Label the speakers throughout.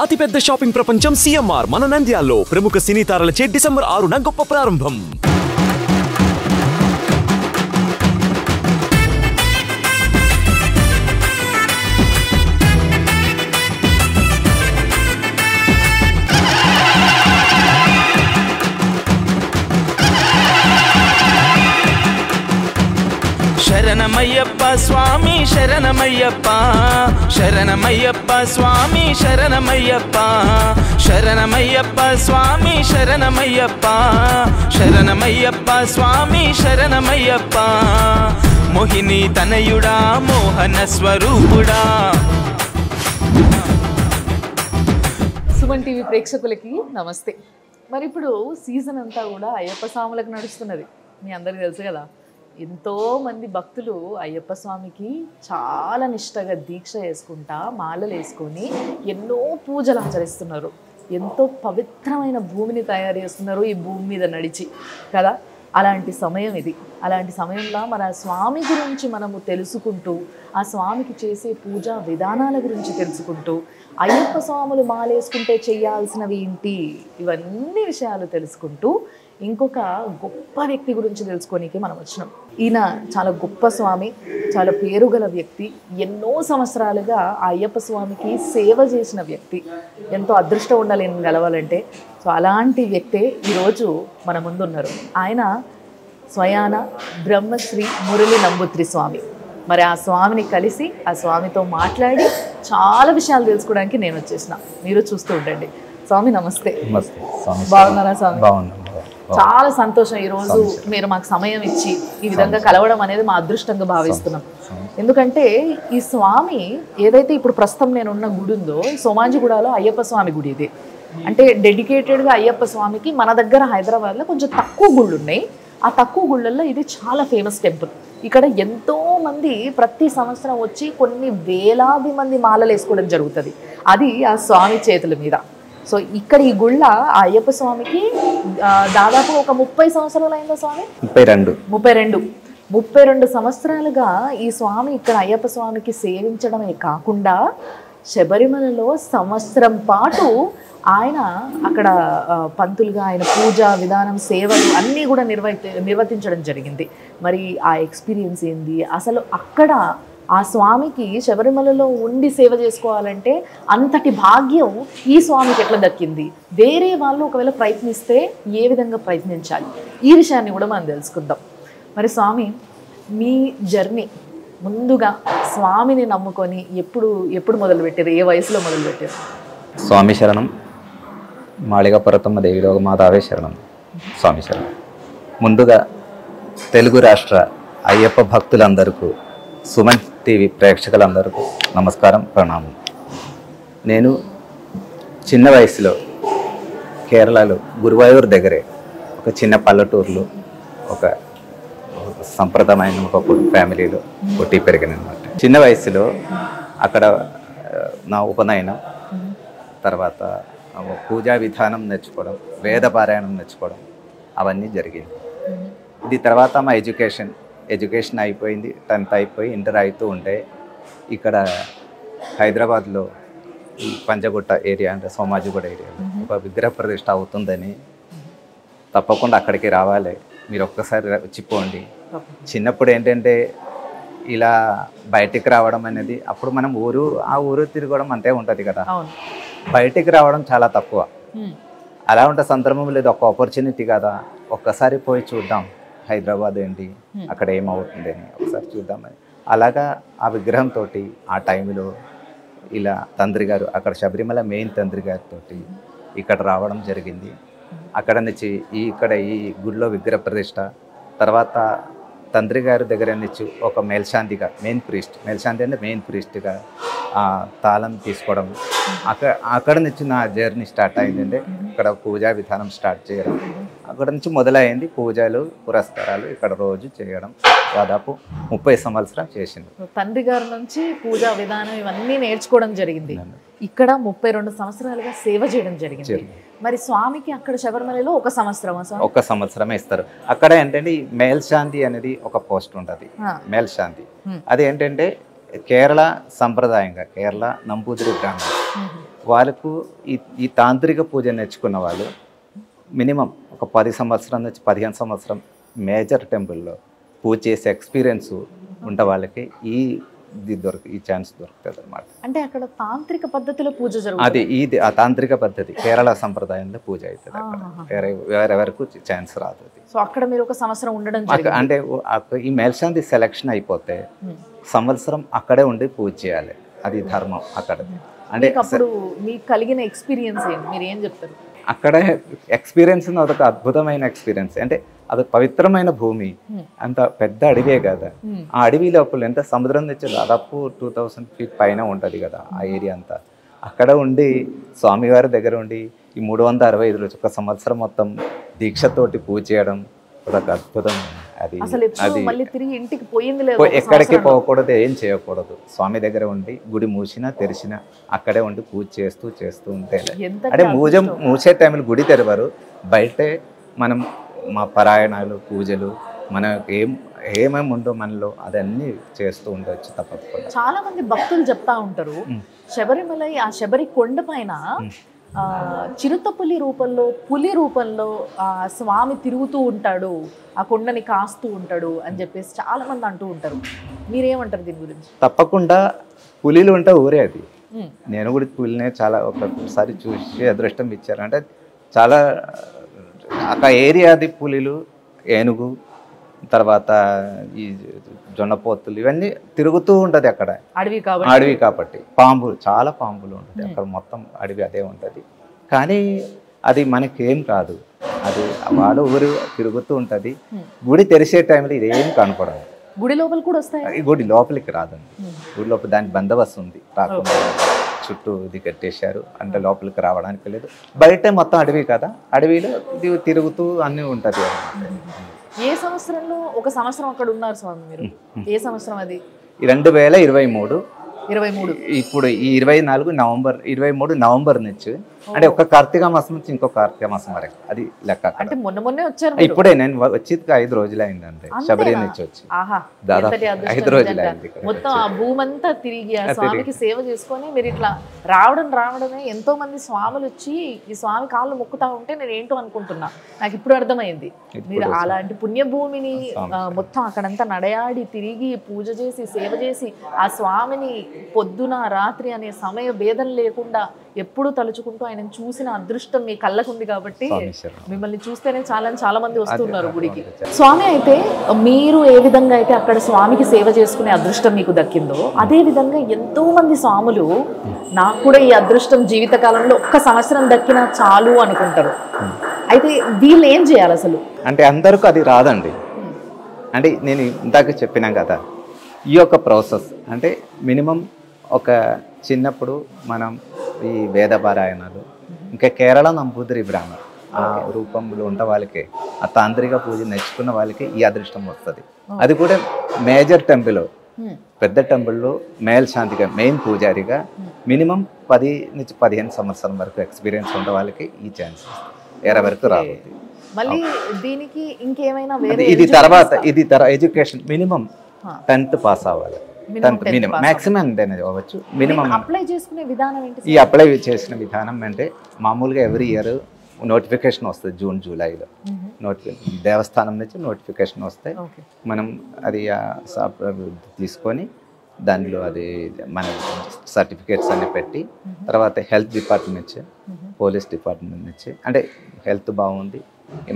Speaker 1: అతిపెద్ద షాపింగ్ ప్రపంచం సిఎంఆర్ మన నంద్యాలలో ప్రముఖ సినీ తారలచే డిసెంబర్ 6న గొప్ప ప్రారంభం.
Speaker 2: శరణమయ్యప్ప స్వామి శరణమయ్యప్ప శరణమయ్యప్ప స్వామి శరణమయ్యప్ప శరణమయ్యప్ప స్వామి శరణమయ్యప్ప శరణమయ్యప్ప స్వామి శరణమయ్యప్ప మోహిని తనయుడా మోహన స్వరూపుడా.
Speaker 3: సుమన్ టీవీ ప్రేక్షకులకి నమస్తే. మరి ఇప్పుడు సీజన్ అంతా కూడా అయ్యప్ప స్వాములకు నడుస్తున్నది, మీ అందరికీ తెలుసు కదా. ఎంతోమంది భక్తులు అయ్యప్ప స్వామికి చాలా నిష్టగా దీక్ష చేసుకుంటా మాలలు వేసుకొని ఎన్నో పూజలు ఆచరిస్తున్నారు. ఎంతో పవిత్రమైన భూమిని తయారు చేస్తున్నారు ఈ భూమి మీద నడిచి కదా. అలాంటి సమయం ఇది. అలాంటి సమయంలో మన స్వామి గురించి మనము తెలుసుకుంటూ, ఆ స్వామికి చేసే పూజా విధానాల గురించి తెలుసుకుంటూ, అయ్యప్ప స్వాములు మాలేసుకుంటే చేయాల్సినవి ఏంటి, ఇవన్నీ విషయాలు తెలుసుకుంటూ ఇంకొక గొప్ప వ్యక్తి గురించి తెలుసుకోనికి మనం వచ్చినాం. ఈయన చాలా గొప్ప స్వామి, చాలా పేరుగల వ్యక్తి, ఎన్నో సంవత్సరాలుగా ఆ అయ్యప్ప స్వామికి సేవ చేసిన వ్యక్తి. ఎంతో అదృష్టం ఉండాలి నేను కలవాలంటే. సో అలాంటి వ్యక్తే ఈరోజు మన ముందున్నారు. ఆయన స్వయాన బ్రహ్మశ్రీ మురళి నంబూత్రి స్వామి. మరి ఆ స్వామిని కలిసి ఆ స్వామితో మాట్లాడి చాలా విషయాలు తెలుసుకోవడానికి నేను వచ్చేసిన. మీరు చూస్తూ ఉండండి. స్వామి నమస్తే. బాగున్నారా స్వామి? చాలా సంతోషం ఈరోజు మీరు మాకు సమయం ఇచ్చి ఈ విధంగా కలవడం అనేది మా అదృష్టంగా భావిస్తున్నాం. ఎందుకంటే ఈ స్వామి ఏదైతే ఇప్పుడు ప్రస్తుతం నేనున్న గుడి ఉందో, సోమాజిగూడలో అయ్యప్ప స్వామి గుడి ఇది. అంటే డెడికేటెడ్గా అయ్యప్ప స్వామికి మన దగ్గర హైదరాబాద్లో కొంచెం తక్కువ గుళ్ళు ఉన్నాయి. ఆ తక్కువ గుళ్ళల్లో ఇది చాలా ఫేమస్ టెంపుల్. ఇక్కడ ఎంతో మంది ప్రతి సంవత్సరం వచ్చి కొన్ని వేలాది మంది మాలలు వేసుకోవడం జరుగుతుంది. అది ఆ స్వామి చేతుల మీద. సో ఇక్కడ ఈ గుళ్ళ ఆ అయ్యప్ప స్వామికి దాదాపు ఒక 30 సంవత్సరాలు అయిందా స్వామి? 32 సంవత్సరాలుగా ఈ స్వామి ఇక్కడ అయ్యప్ప స్వామికి సేవించడమే కాకుండా శబరిమలలో సంవత్సరం పాటు ఆయన అక్కడ పంతులుగా ఆయన పూజా విధానం, సేవలు అన్నీ కూడా నిర్వర్తించడం జరిగింది. మరి ఆ ఎక్స్పీరియన్స్ ఏంది, అసలు అక్కడ ఆ స్వామికి శబరిమలలో ఉండి సేవ చేసుకోవాలంటే అంతటి భాగ్యం ఈ స్వామికి ఎట్లా దక్కింది, వేరే వాళ్ళు ఒకవేళ ప్రయత్నిస్తే ఏ విధంగా ప్రయత్నించాలి, ఈ విషయాన్ని కూడా మనం తెలుసుకుందాం. మరి స్వామి, మీ జర్నీ ముందుగా స్వామిని నమ్ముకొని ఎప్పుడు మొదలుపెట్టారు, ఏ వయసులో మొదలుపెట్టారు?
Speaker 4: స్వామి శరణం. మాళిగపురతమ్మ దేవిలోక మాతావే శరణం. స్వామి శరణం. ముందుగా తెలుగు రాష్ట్ర అయ్యప్ప భక్తులందరికీ, సుమన్ టీవీ ప్రేక్షకులందరికీ నమస్కారం, ప్రణామం. నేను చిన్న వయసులో కేరళలో గురువాయూర్ దగ్గరే ఒక చిన్న పల్లెటూరులో ఒక సంప్రదాయమైన ఒక ఫ్యామిలీలో పుట్టి పెరిగానమాట. చిన్న వయసులో అక్కడ నా ఉపనయనం, తర్వాత పూజా విధానం నేర్చుకోవడం, వేద పారాయణం నేర్చుకోవడం అవన్నీ జరిగింది. ఇది తర్వాత మా ఎడ్యుకేషన్ అయిపోయింది. 10th అయిపోయి ఇంటర్ అవుతూ ఉంటే ఇక్కడ హైదరాబాద్లో ఈ పంజగుట్ట ఏరియా అంటే సోమాజిగూడ ఏరియాలో ఒక విగ్రహ ప్రతిష్ఠ అవుతుందని, తప్పకుండా అక్కడికి రావాలి, మీరు ఒక్కసారి వచ్చిపోండి. చిన్నప్పుడు ఏంటంటే ఇలా బయటికి రావడం అనేది, అప్పుడు మనం ఆ ఊరు తిరగడం అంతే ఉంటుంది కదా, బయటికి రావడం చాలా తక్కువ. అలా ఉంటే సందర్భం లేదు, ఒక ఆపర్చునిటీ కదా, ఒక్కసారి పోయి చూద్దాం హైదరాబాద్ ఏంటి, అక్కడ ఏమవుతుంది అని ఒకసారి చూద్దామని. అలాగా ఆ విగ్రహంతో ఆ టైంలో ఇలా తండ్రి గారు, అక్కడ శబరిమల మెయిన్ తండ్రి గారితో ఇక్కడ రావడం జరిగింది. అక్కడ నుంచి ఇక్కడ ఈ గుడిలో విగ్రహ ప్రతిష్ట, తర్వాత తండ్రి గారి దగ్గర నుంచి ఒక మేల్శాంతిగా మెయిన్ ప్రీస్ట్గా తాళం తీసుకోవడం, అక్కడ నుంచి నా జర్నీ స్టార్ట్ అయిందండి. ఇక్కడ పూజా విధానం స్టార్ట్ చేయడం, అక్కడ నుంచి మొదలైంది పూజలు పురస్కారాలు ఇక్కడ రోజు చేయడం. దాదాపు 30 సంవత్సరాలు చేసింది.
Speaker 3: తండ్రి గారి నుంచి పూజా విధానం ఇవన్నీ నేర్చుకోవడం జరిగింది. ఇక్కడ 32 సంవత్సరాలుగా సేవ చేయడం జరిగింది. మరి స్వామికి అక్కడ శబరిమలలో ఒక
Speaker 4: సంవత్సరమే ఇస్తారు. అక్కడ ఏంటంటే మేల్శాంతి అనేది ఒక పోస్ట్ ఉంటుంది. మేల్శాంతి అది ఏంటంటే కేరళ సంప్రదాయంగా, కేరళ నంబూదిరి బ్రాహ్మణులు వాళ్ళకు ఈ తాంత్రిక పూజ నేర్చుకున్న వాళ్ళు మినిమం ఒక 10 సంవత్సరం నుంచి 15 సంవత్సరం మేజర్ టెంపుల్లో పూజ చేసే ఎక్స్పీరియన్స్ ఉండే వాళ్ళకి ఈ ఛాన్స్ దొరుకుతుంది అనమాట.
Speaker 3: అంటే అక్కడ తాంత్రిక పద్ధతిలో పూజ జరుగుతుంది.
Speaker 4: అది ఇది ఆ తాంత్రిక పద్ధతి కేరళ సంప్రదాయంలో పూజ అవుతుంది. అక్కడ వేరెవరకు ఛాన్స్ రాదు.
Speaker 3: సో అక్కడ మీరు ఒక సంవత్సరం ఉండడం
Speaker 4: అంటే ఈ మేల్శాంతి సెలక్షన్ అయిపోతే సంవత్సరం అక్కడే ఉండి పూజ చేయాలి. అది ధర్మం అక్కడ. అంటే
Speaker 3: అప్పుడు మీకు కలిగిన ఎక్స్పీరియన్స్ ఏంటి, మీరు ఏం చెప్తారు?
Speaker 4: అక్కడ ఎక్స్పీరియన్స్ అదొక అద్భుతమైన ఎక్స్పీరియన్స్. అంటే అది పవిత్రమైన భూమి, అంత పెద్ద అడవే కదా. ఆ అడవి లోపల ఎంత సముద్రం నుంచి దాదాపు 2000 feet పైన ఉంటుంది కదా ఆ ఏరియా అంతా. అక్కడ ఉండి స్వామివారి దగ్గర ఉండి ఈ 365 రోజులు ఒక సంవత్సరం మొత్తం దీక్షతోటి పూజ చేయడం అదొక అద్భుతం. అది ఎక్కడికి పోకూడదు, ఏం చేయకూడదు. స్వామి దగ్గర ఉండి గుడి మూసినా తెరిచినా అక్కడే ఉండి పూజ చేస్తూ ఉంటే అంటే మూసే టైంలో గుడి తెరవరు, బయటే మనం మా పారాయణాలు పూజలు మనకు ఏమేమి ఉండో మనలో అదన్నీ చేస్తూ ఉండవచ్చు తప్పకుండా.
Speaker 3: చాలా మంది భక్తులు చెప్తా ఉంటారు శబరిమలై ఆ శబరి కొండ పైన చిరుతపులి రూపంలో పులి రూపంలో స్వామి తిరుగుతూ ఉంటాడు, ఆ కొండని కాస్తూ ఉంటాడు అని చెప్పేసి చాలా మంది అంటూ ఉంటారు. మీరేమంటారు దీని గురించి?
Speaker 4: తప్పకుండా పులిలు ఉంటే ఊరే అది. నేను కూడా పులినే చాలా ఒకసారి చూసి అదృష్టం ఇచ్చారు. అంటే చాలా ఆ ఏరియాది పులిలు, ఏనుగు, తర్వాత ఈ జొన్నపోతులు ఇవన్నీ తిరుగుతూ ఉంటుంది అక్కడ. అడవి కాబట్టి పాంబులు, చాలా పాంబులు ఉంటుంది అక్కడ. మొత్తం అడవి అదే ఉంటుంది. కానీ అది మనకేం కాదు, అది వాడు ఊరు తిరుగుతూ ఉంటుంది. గుడి తెరిచే టైంలో ఇదేం కనపడదు.
Speaker 3: గుడి లోపల కూడా వస్తాయి.
Speaker 4: గుడి లోపలికి రాదండి. గుడి లోపల దాని బందోబస్తు ఉంది, రాకుండా చుట్టూ ఇది కట్టేశారు. అంటే లోపలికి రావడానికి లేదు. బయట మొత్తం అడవి కదా, అడవిలో ఇది తిరుగుతూ అన్నీ ఉంటుంది.
Speaker 3: ఏ సంవత్సరంలో ఒక సంవత్సరం అక్కడ ఉన్నారు స్వామి మీరు? ఏ సంవత్సరం అది?
Speaker 4: 2023.
Speaker 3: ఇప్పుడు
Speaker 4: ఈ 23 నవంబర్ నుంచి, అంటే ఒక కార్తీక మాసం నుంచి ఇంకో కార్తీక మాసం వరకు అది లెక్క.
Speaker 3: అంటే మొన్నే వచ్చారు?
Speaker 4: ఇప్పుడే నేను వచ్చి 5 రోజులు అయిందంటే శబరి నుంచి వచ్చి దాదాపు 5 రోజులు అయింది.
Speaker 3: మొత్తం ఆ భూమంతా తిరిగి ఆ స్వామికి సేవ చేసుకొని మీరు ఇట్లా రావడమే. ఎంతో మంది స్వాములు వచ్చి ఈ స్వామి కాళ్ళు మొక్కుతా ఉంటే నేను ఏంటో అనుకుంటున్నా, నాకు ఇప్పుడు అర్థమైంది. మీరు అలాంటి పుణ్యభూమిని మొత్తం అక్కడంతా నడయాడి తిరిగి పూజ చేసి సేవ చేసి ఆ స్వామిని పొద్దున రాత్రి అనే సమయ భేదం లేకుండా ఎప్పుడు తలుచుకుంటూ ఆయన చూసిన అదృష్టం మీ కళ్ళకుంది కాబట్టి మిమ్మల్ని చూస్తేనే చాలా మంది వస్తున్నారు గుడికి. స్వామి అయితే మీరు ఏ విధంగా అయితే అక్కడ స్వామికి సేవ చేసుకునే అదృష్టం మీకు దక్కిందో అదే విధంగా ఎంతో మంది స్వాములు నాకు కూడా ఈ అదృష్టం జీవితకాలంలో ఒక్క సంవత్సరం దక్కినా చాలు అనుకుంటారు. అయితే వీళ్ళు ఏం చేయాలి అసలు?
Speaker 4: అంటే అందరికీ అది రాదండి. అంటే నేను ఇందాక చెప్పినా కదా, ఈ యొక్క ప్రాసెస్ అంటే మినిమం ఒక చిన్నప్పుడు మనం ఈ వేద పారాయణాలు, ఇంకా కేరళ నంబూదిరి బ్రాహ్మణ్ ఆ రూపంలో ఉన్న వాళ్ళకి, ఆ తాంత్రిక పూజ నేర్చుకున్న వాళ్ళకి ఈ అదృష్టం వస్తుంది. అది కూడా మేజర్ టెంపుల్, పెద్ద టెంపుల్లో మేల్శాంతిగా మెయిన్ పూజారిగా మినిమం 10 నుంచి 15 సంవత్సరం వరకు ఎక్స్పీరియన్స్ ఉన్న వాళ్ళకి ఈ ఛాన్స్ వేరే వరకు రాబోతుంది.
Speaker 3: మళ్ళీ దీనికి ఇంకేమైనా
Speaker 4: ఇది తర్వాత ఎడ్యుకేషన్ మినిమం 10th పాస్ అవ్వాలి. 10th మినిమం, మాక్సిమం అవ్వచ్చు. మినిమం
Speaker 3: అప్లై చేసుకునే విధానం ఏంటి?
Speaker 4: ఈ అప్లై చేసిన విధానం అంటే మామూలుగా ఎవ్రీ ఇయర్ నోటిఫికేషన్ వస్తుంది జూన్ జూలైలో. దేవస్థానం నుంచి నోటిఫికేషన్ వస్తే మనం అది తీసుకొని దానిలో అది మన సర్టిఫికేట్స్ అన్ని పెట్టి తర్వాత హెల్త్ డిపార్ట్మెంట్ నుంచి, పోలీస్ డిపార్ట్మెంట్ నుంచి, అంటే హెల్త్ బాగుంది,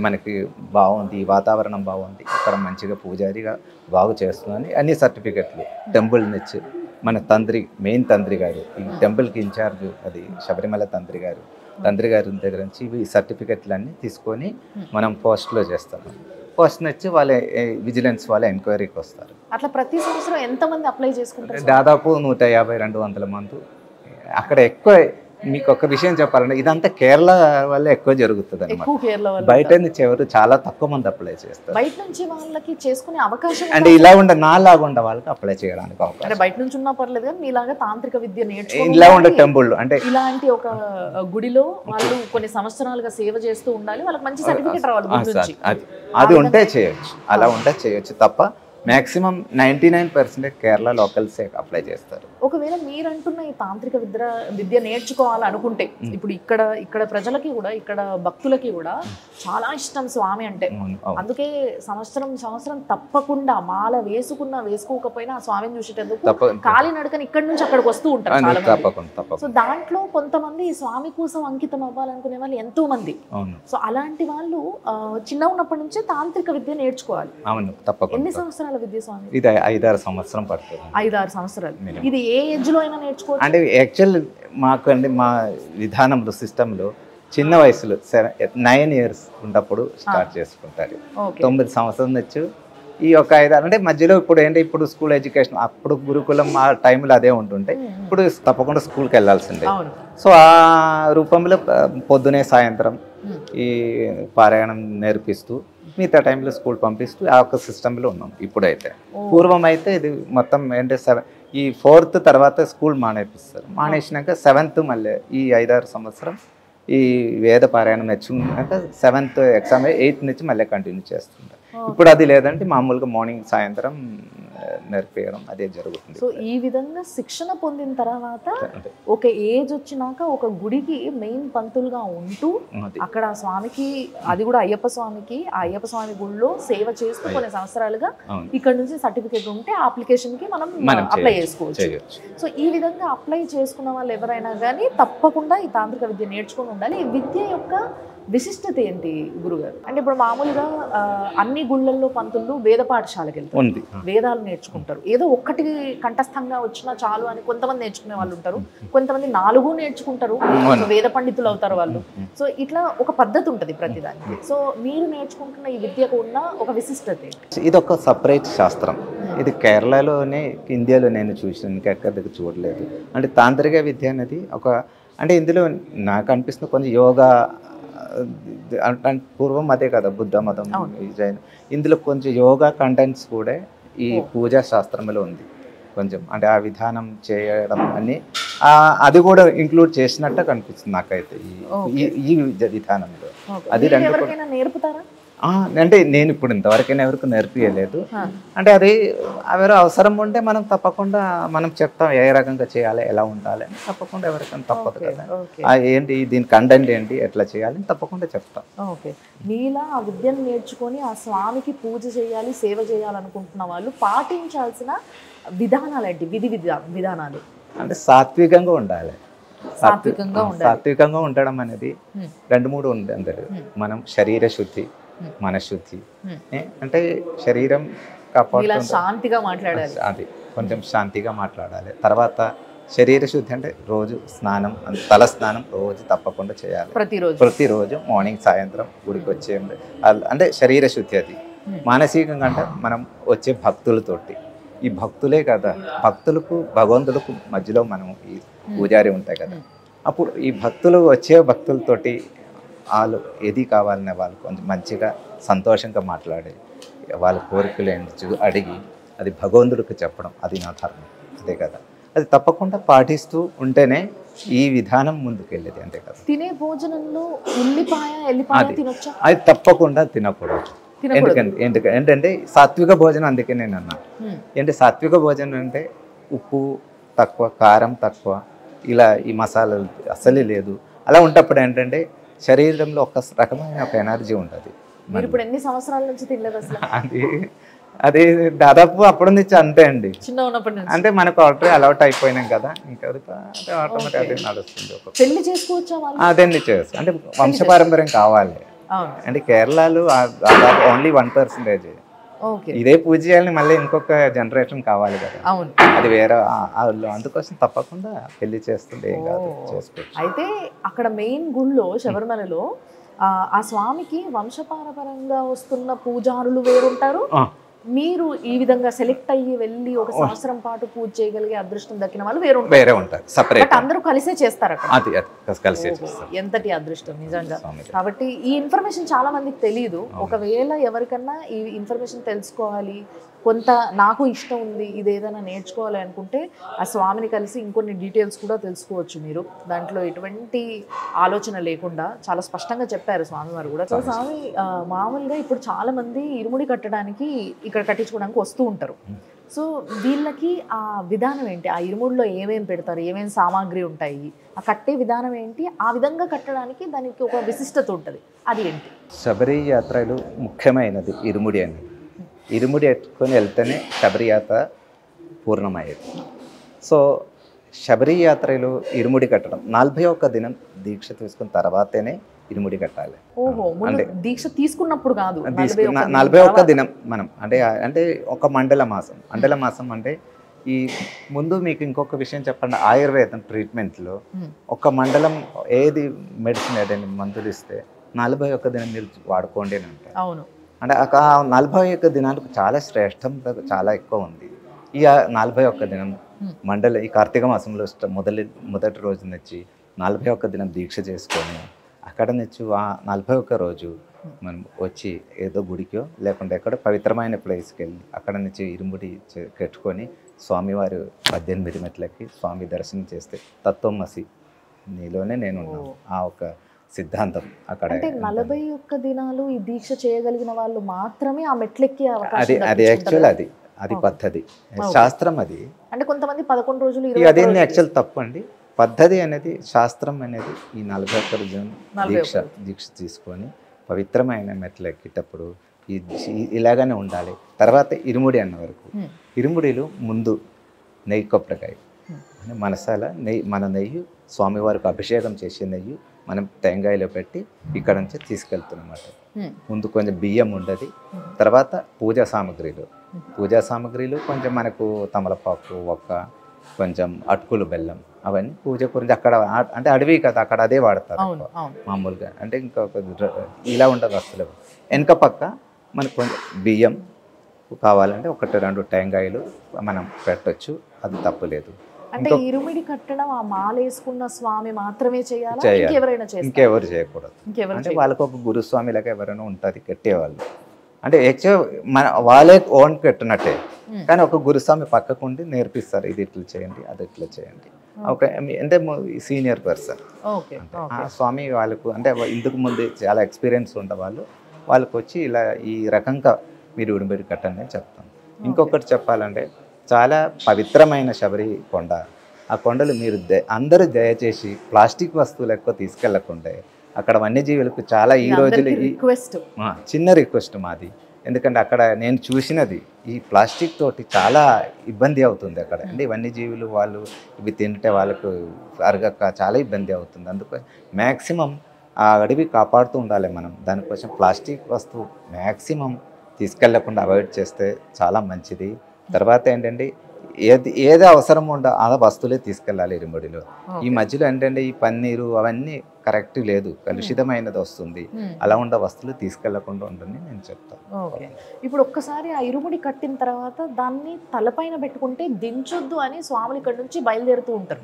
Speaker 4: మనకి బాగుంది, ఈ వాతావరణం బాగుంది, ఇక్కడ మంచిగా పూజారిగా బాగు చేస్తుందని అన్ని సర్టిఫికెట్లు టెంపుల్ నుంచి మన మెయిన్ తండ్రి గారు, ఈ టెంపుల్కి ఇన్ఛార్జ్ అది శబరిమల తండ్రి గారి దగ్గర నుంచి ఈ సర్టిఫికెట్లు అన్నీ తీసుకొని మనం పోస్ట్లో చేస్తాము. పోస్ట్ నుంచి వాళ్ళ విజిలెన్స్ వాళ్ళ ఎంక్వైరీకి వస్తారు.
Speaker 3: అట్లా ప్రతి సంవత్సరం ఎంతమంది అప్లై చేసుకుంటారు?
Speaker 4: దాదాపు 150-200 మంది. అక్కడ ఎక్కువ మీకు ఒక విషయం చెప్పాలంటే ఇదంతా కేరళ వల్ల ఎక్కువ జరుగుతుంది అన్నమాట. బయట నుంచి ఎవరు చాలా తక్కువ మంది అప్లై చేస్తారు.
Speaker 3: బయట నుంచి వాళ్ళకి చేసుకునే అవకాశం
Speaker 4: అంటే ఇలా ఉండే నాలాగా ఉండే వాళ్ళకి అప్లై చేయడానికి అవకాశం.
Speaker 3: బయట నుంచి ఉన్నా పర్లేదు కానీ మీలాగా తాంత్రిక విద్య నేర్చుకుని
Speaker 4: ఇలా ఉండే టెంపుల్ అంటే
Speaker 3: ఇలాంటి ఒక గుడిలో వాళ్ళు కొన్ని సంవత్సరాలుగా సేవ చేస్తూ ఉండాలి, వాళ్ళకి మంచి సర్టిఫికేట్ రావాలి.
Speaker 4: అది ఉంటే చేయొచ్చు, అలా ఉంటే చేయొచ్చు తప్ప మాక్సిమం 99% కేరళ లోకల్సే అప్లై చేస్తారు.
Speaker 3: ఒకవేళ మీరంటున్న ఈ తాంత్రిక విద్య నేర్చుకోవాలనుకుంటే ఇప్పుడు ఇక్కడ ప్రజలకి కూడా ఇక్కడ భక్తులకి కూడా చాలా ఇష్టం స్వామి అంటే. అందుకే సంవత్సరం తప్పకుండా మాల వేసుకోకపోయినా ఆ స్వామిని చూసేటందుకు కాలి నడకని ఇక్కడి నుంచి అక్కడికి వస్తూ ఉంటారు చాలా మంది. సో దాంట్లో కొంతమంది ఈ స్వామి కోసం అంకితం అవ్వాలనుకునే వాళ్ళు ఎంతో మంది. సో అలాంటి వాళ్ళు చిన్న ఉన్నప్పటి నుంచే తాంత్రిక విద్య నేర్చుకోవాలి. ఎన్ని సంవత్సరాల విద్య స్వామి?
Speaker 4: ఇది 5-6 సంవత్సరం పడుతుంది.
Speaker 3: 5-6 సంవత్సరాలు. ఇది ఏ ఏజ్ లో అయినా నేర్చుకోవచ్చు
Speaker 4: అంటే యాక్చువల్ మాకు అండి మా విధానంలో సిస్టంలో చిన్న వయసులో 9 years ఉన్నప్పుడు స్టార్ట్ చేసుకుంటారు. 9 సంవత్సరం నుంచి ఈ ఒక 5-6 అంటే మధ్యలో ఇప్పుడు స్కూల్ ఎడ్యుకేషన్ అప్పుడు గురుకులం ఆ టైంలో అదే ఉంటుంటే ఇప్పుడు తప్పకుండా స్కూల్కి వెళ్ళాల్సిందే. సో ఆ రూపంలో పొద్దునే సాయంత్రం ఈ పారాయణం నేర్పిస్తూ మిగతా టైంలో స్కూల్ పంపిస్తూ ఆ ఒక సిస్టంలో ఉన్నాం. ఇప్పుడైతే పూర్వం అయితే ఇది మొత్తం ఏంటంటే ఈ 4th తర్వాత స్కూల్ మానేపిస్తారు. మానేసినాక 7th మళ్ళీ ఈ 5-6 సంవత్సరం ఈ వేద పారాయణం నేర్చుకున్నాక 7th ఎగ్జామ్ 8th నుంచి మళ్ళీ కంటిన్యూ చేస్తుంటారు. ఇప్పుడు అది లేదంటే మామూలుగా మార్నింగ్ సాయంత్రం నేర్పించడం అదే జరుగుతుంది.
Speaker 3: సో ఈ విధంగా శిక్షణ పొందిన తర్వాత ఒక ఏజ్ వచ్చినాక ఒక గుడికి మెయిన్ పంతులుగా ఉంటూ అక్కడ స్వామికి, అది కూడా అయ్యప్ప స్వామికి, ఆ అయ్యప్ప స్వామి గుడిలో సేవ చేస్తూ కొన్ని సంవత్సరాలుగా ఇక్కడ నుంచి సర్టిఫికేట్ ఉంటే ఆ అప్లికేషన్ కి మనం అప్లై చేసుకోవచ్చు. సో ఈ విధంగా అప్లై చేసుకున్న వాళ్ళు ఎవరైనా కానీ తప్పకుండా ఈ తాంత్రిక విద్య నేర్చుకుని ఉండాలి. ఈ విద్య యొక్క విశిష్టత ఏంటి గురుగారు? అంటే ఇప్పుడు మామూలుగా అన్ని గుళ్ళల్లో పంతులు వేద పాఠశాలకి వెళ్తారు, వేదాలు నేర్చుకుంటారు. ఏదో ఒక్కటి కంఠస్థంగా వచ్చినా చాలు అని కొంతమంది నేర్చుకునే వాళ్ళు ఉంటారు, కొంతమంది 4 నేర్చుకుంటారు, వేద పండితులు అవుతారు వాళ్ళు. సో ఇట్లా ఒక పద్ధతి ఉంటుంది ప్రతిదానికి. సో మీరు నేర్చుకుంటున్న ఈ విద్యకు ఉన్న ఒక విశిష్టత ఏంటి?
Speaker 4: ఇది ఒక సపరేట్ శాస్త్రం. ఇది కేరళలోనే, ఇండియాలో నేను చూసాను, ఇంకెక్కడ దగ్గర చూడలేదు. అంటే తాంత్రిక విద్య అనేది అంటే ఇందులో నాకు అనిపిస్తుంది కొంచెం యోగా పూర్వం అదే కదా బుద్ధ మతం, జైన్, ఇందులో కొంచెం యోగా కంటెంట్స్ కూడా ఈ పూజా శాస్త్రంలో ఉంది కొంచెం. అంటే ఆ విధానం చేయడం అని అది కూడా ఇంక్లూడ్ చేసినట్టు కనిపిస్తుంది నాకైతే ఈ విధానంలో. అది
Speaker 3: నేర్పుతారా?
Speaker 4: అంటే నేను ఇప్పుడు ఇంతవరకైనా ఎవరికి నేర్పియలేదు. అంటే అది ఎవరు అవసరం ఉంటే మనం తప్పకుండా మనం చెప్తాం ఏ రకంగా చేయాలి, ఎలా ఉండాలి అని. తప్పకుండా ఎవరికైనా తప్పదు కదా, ఏంటి దీని కంటెంట్ ఏంటి, ఎట్లా చేయాలి తప్పకుండా చెప్తాం.
Speaker 3: ఓకే, మీలా ఆ విద్యను నేర్చుకొని ఆ స్వామికి పూజ చేయాలి, సేవ చేయాలనుకుంటున్న వాళ్ళు పాటించాల్సిన విధానాలు ఏంటి? విధానాలు
Speaker 4: అంటే సాత్వికంగా ఉండాలి. సాత్వికంగా ఉండడం అనేది 2-3 ఉంది అందరు. మనం శరీర శుద్ధి, మనశుద్ధి. అంటే శరీరం
Speaker 3: శాంతిగా మాట్లాడాలి,
Speaker 4: అది కొంచెం శాంతిగా మాట్లాడాలి. తర్వాత శరీర శుద్ధి అంటే రోజు స్నానం, తల స్నానం రోజు తప్పకుండా చేయాలి, ప్రతిరోజు మార్నింగ్ సాయంత్రం గుడికి వచ్చే. అంటే శరీర శుద్ధి అది. మానసికంగా అంటే మనం వచ్చే భక్తులతోటి, ఈ భక్తులే కదా, భక్తులకు భగవంతులకు మధ్యలో మనం ఈ పూజారి ఉంటాయి కదా, అప్పుడు ఈ భక్తులతోటి వాళ్ళు ఏది కావాలనే వాళ్ళు కొంచెం మంచిగా సంతోషంగా మాట్లాడి వాళ్ళ కోరికలు ఏంటి అడిగి అది భగవంతుడికి చెప్పడం, అది నా ధర్మం. అదే కదా, అది తప్పకుండా పాటిస్తూ ఉంటేనే ఈ విధానం ముందుకెళ్ళేది. అంతే కదా.
Speaker 3: తినే భోజనంలో ఉల్లిపాయ తినొచ్చా?
Speaker 4: అది తప్పకుండా తినకూడదు. ఏంటంటే సాత్విక భోజనం. అందుకే నేను అన్నా ఏంటి సాత్విక భోజనం అంటే ఉప్పు తక్కువ, కారం తక్కువ, ఇలా ఈ మసాలాలు అసలే లేదు. అలా ఉన్నప్పుడు ఏంటంటే శరీరంలో ఒక రకమైన ఒక ఎనర్జీ ఉంటుంది.
Speaker 3: మీరు ఇప్పుడు ఎన్ని సంవత్సరాల నుంచి తినలేదు అసలు?
Speaker 4: అది దాదాపు అప్పటి నుంచి అంతే అండి,
Speaker 3: చిన్న ఉన్నప్పటి నుంచి.
Speaker 4: అంటే మనకు ఆల్రెడీ అలవాటు అయిపోయినాం కదా, ఇంకా ఆటోమేటిక్ అదే నడుస్తుంది.
Speaker 3: పెళ్లి చేసుకోవచ్చా?
Speaker 4: అదేండి చేసుకో, అంటే వంశపారంపర్యం కావాలి. అంటే కేరళలో ఓన్లీ 1%. ఇదే పూజ చేయాలని మళ్ళీ ఇంకొక జనరేషన్ కావాలి కదా, అది వేరే. అందుకోసం తప్పకుండా పెళ్లి చేస్తుంటే ఏం కాదు, చేసుకోవచ్చు.
Speaker 3: అయితే అక్కడ మెయిన్ గుళ్ళో శబరిమలలో ఆ స్వామికి వంశపారపరంగా వస్తున్న పూజారులు వేరుంటారు, మీరు ఈ విధంగా సెలెక్ట్ అయ్యి వెళ్ళి ఒక సంవత్సరం పాటు పూజ చేయగలిగే అదృష్టం దక్కిన వాళ్ళు వేరే ఉంటారు. సపరేట్ అందరూ కలిసే చేస్తారు అక్కడ. ఎంతటి అదృష్టం నిజంగా. కాబట్టి ఈ ఇన్ఫర్మేషన్ చాలా మందికి తెలియదు. ఒకవేళ ఎవరికన్నా ఈ ఇన్ఫర్మేషన్ తెలుసుకోవాలి, కొంత నాకు ఇష్టం ఉంది, ఇది ఏదైనా నేర్చుకోవాలి అనుకుంటే ఆ స్వామిని కలిసి ఇంకొన్ని డీటెయిల్స్ కూడా తెలుసుకోవచ్చు మీరు. దాంట్లో ఎటువంటి ఆలోచన లేకుండా చాలా స్పష్టంగా చెప్పారు స్వామి వారు కూడా. సో స్వామి మామూలుగా ఇప్పుడు చాలా మంది ఇరుముడి కట్టడానికి ఇక్కడ కట్టించుకోవడానికి వస్తూ ఉంటారు. సో వీళ్ళకి ఆ విధానం ఏంటి? ఆ ఇరుముడిలో ఏమేమి పెడతారు, ఏమేమి సామాగ్రి ఉంటాయి, ఆ కట్టే విధానం ఏంటి, ఆ విధంగా కట్టడానికి దానికి ఒక విశిష్టత ఉంటుంది, అది ఏంటి?
Speaker 4: శబరి యాత్రలు ముఖ్యమైనది ఇరుముడి అనేది. ఇరుముడి ఎత్తుకొని వెళ్తేనే శబరి యాత్ర పూర్ణమయ్యేది. సో శబరి యాత్రలు ఇరుముడి కట్టడం 41 దినం దీక్ష తీసుకున్న తర్వాతనే ఇరుముడి కట్టాలి.
Speaker 3: ఓహో, ముందు దీక్ష తీసుకున్నప్పుడు కాదు,
Speaker 4: 41 దినం మనం అంటే ఒక మండల మాసం అంటే ఈ ముందు మీకు ఇంకొక విషయం చెప్పండి. ఆయుర్వేదం ట్రీట్మెంట్లో ఒక మండలం ఏది మెడిసిన్ ఏదైనా మందులు ఇస్తే 41 దినం మీరు వాడుకోండి అని అంటారు.
Speaker 3: అవును.
Speaker 4: అంటే 41 దినాలకు చాలా శ్రేష్టం చాలా ఎక్కువ ఉంది. ఈ 41 దినం మండలి ఈ కార్తీక మాసంలో మొదటి రోజు నుంచి 41 దినం దీక్ష చేసుకొని అక్కడ నుంచి ఆ 41 రోజు మనం వచ్చి ఏదో గుడికో లేకుంటే ఎక్కడో పవిత్రమైన ప్లేస్కి వెళ్ళి అక్కడ నుంచి ఇరుముడి కట్టుకొని స్వామివారు 18 మెట్లకి స్వామి దర్శనం చేస్తే తత్వమసి నీలోనే నేను ఉన్నాను ఆ ఒక సిద్ధాంతం అక్కడ.
Speaker 3: అంటే 41 దినాలు ఈ దీక్ష చేయగలిగిన వాళ్ళు మాత్రమే ఆ మెట్లెక్కే అవకాశం.
Speaker 4: అది యాక్చువల్ అది పద్ధతి శాస్త్రం. అది
Speaker 3: అంటే కొంతమంది 11 రోజులు
Speaker 4: అదేంటి యాక్చువల్ తప్పు అండి. పద్ధతి అనేది శాస్త్రం అనేది ఈ 41 దీక్ష తీసుకొని పవిత్రమైన మెట్లు ఎక్కేటప్పుడు ఇలాగనే ఉండాలి. తర్వాత ఇరుముడి అన్న వరకు ఇరుముడిలో ముందు నెయ్యి కొబ్బరికాయ మనసాల నెయ్యి మన నెయ్యి స్వామివారికి అభిషేకం చేసే నెయ్యి మనం టెంకాయలో పెట్టి ఇక్కడ నుంచి తీసుకెళ్తున్నమాట. ముందు కొంచెం బియ్యం ఉండదు. తర్వాత పూజా సామాగ్రిలు కొంచెం మనకు తమలపాకు ఒక్క కొంచెం అటుకులు బెల్లం అవన్నీ పూజ గురించి అక్కడ అంటే అడవి కదా అక్కడ అదే వాడతారు మామూలుగా. అంటే ఇంకా ఇలా ఉండదు వస్తువులు. వెనక పక్క మనకు కొంచెం బియ్యం కావాలంటే 1-2 టెంకాయలు మనం పెట్టొచ్చు, అది తప్పులేదు.
Speaker 3: అంటే ఇరుమిడి కట్టడం ఆ మాల వేసుకున్న స్వామి మాత్రమే చేయాలి,
Speaker 4: ఇంకెవరు చేయకూడదు. అంటే వాళ్ళకు ఒక గురుస్వామి లాగా ఎవరైనా ఉంటుంది కట్టేవాళ్ళు. అంటే యాక్చువల్ వాళ్ళే ఓన్ కట్టినట్టే, కానీ ఒక గురుస్వామి పక్కకుండి నేర్పిస్తారు, ఇది ఇట్లా చేయండి అది ఇట్లా చేయండి. ఒక అంటే సీనియర్ పర్సన్ ఆ స్వామి వాళ్ళకు అంటే ఇందుకు ముందు చాలా ఎక్స్పీరియన్స్ ఉండే వాళ్ళకు వచ్చి ఇలా ఈ రకంగా మీరు ఉడిబడి కట్టండి అని చెప్తాం. ఇంకొకటి చెప్పాలంటే చాలా పవిత్రమైన శబరి కొండ. ఆ కొండలు మీరు అందరూ దయచేసి ప్లాస్టిక్ వస్తువులు ఎక్కువ తీసుకెళ్లకుంటే అక్కడ వన్యజీవులకు చాలా ఈ రోజులు చిన్న రిక్వెస్ట్ మాది. ఎందుకంటే అక్కడ నేను చూసినది ఈ ప్లాస్టిక్ తోటి చాలా ఇబ్బంది అవుతుంది అక్కడ. అంటే వన్యజీవులు వాళ్ళు ఇవి తింటే వాళ్ళకు అరగక చాలా ఇబ్బంది అవుతుంది. అందుకని మ్యాక్సిమం ఆ అడవి కాపాడుతూ ఉండాలి మనం. దానికోసం ప్లాస్టిక్ వస్తువు మ్యాక్సిమం తీసుకెళ్లకుండా అవాయిడ్ చేస్తే చాలా మంచిది. తర్వాత ఏంటంటే ఏది అవసరం ఉండో ఆ వస్తువులే తీసుకెళ్ళాలి ఇరుముడిలో. ఈ మధ్యలో ఏంటంటే ఈ పన్నీరు అవన్నీ కరెక్ట్ లేదు, కలుషితమైనది వస్తుంది. అలా ఉండే వస్తువులు తీసుకెళ్లకుండా ఉండని నేను చెప్తాను.
Speaker 3: ఓకే, ఇప్పుడు ఒక్కసారి ఆ ఇరుముడి కట్టిన తర్వాత దాన్ని తలపైన పెట్టుకుంటే దించొద్దు అని స్వాములు ఇక్కడ నుంచి బయలుదేరుతూ ఉంటారు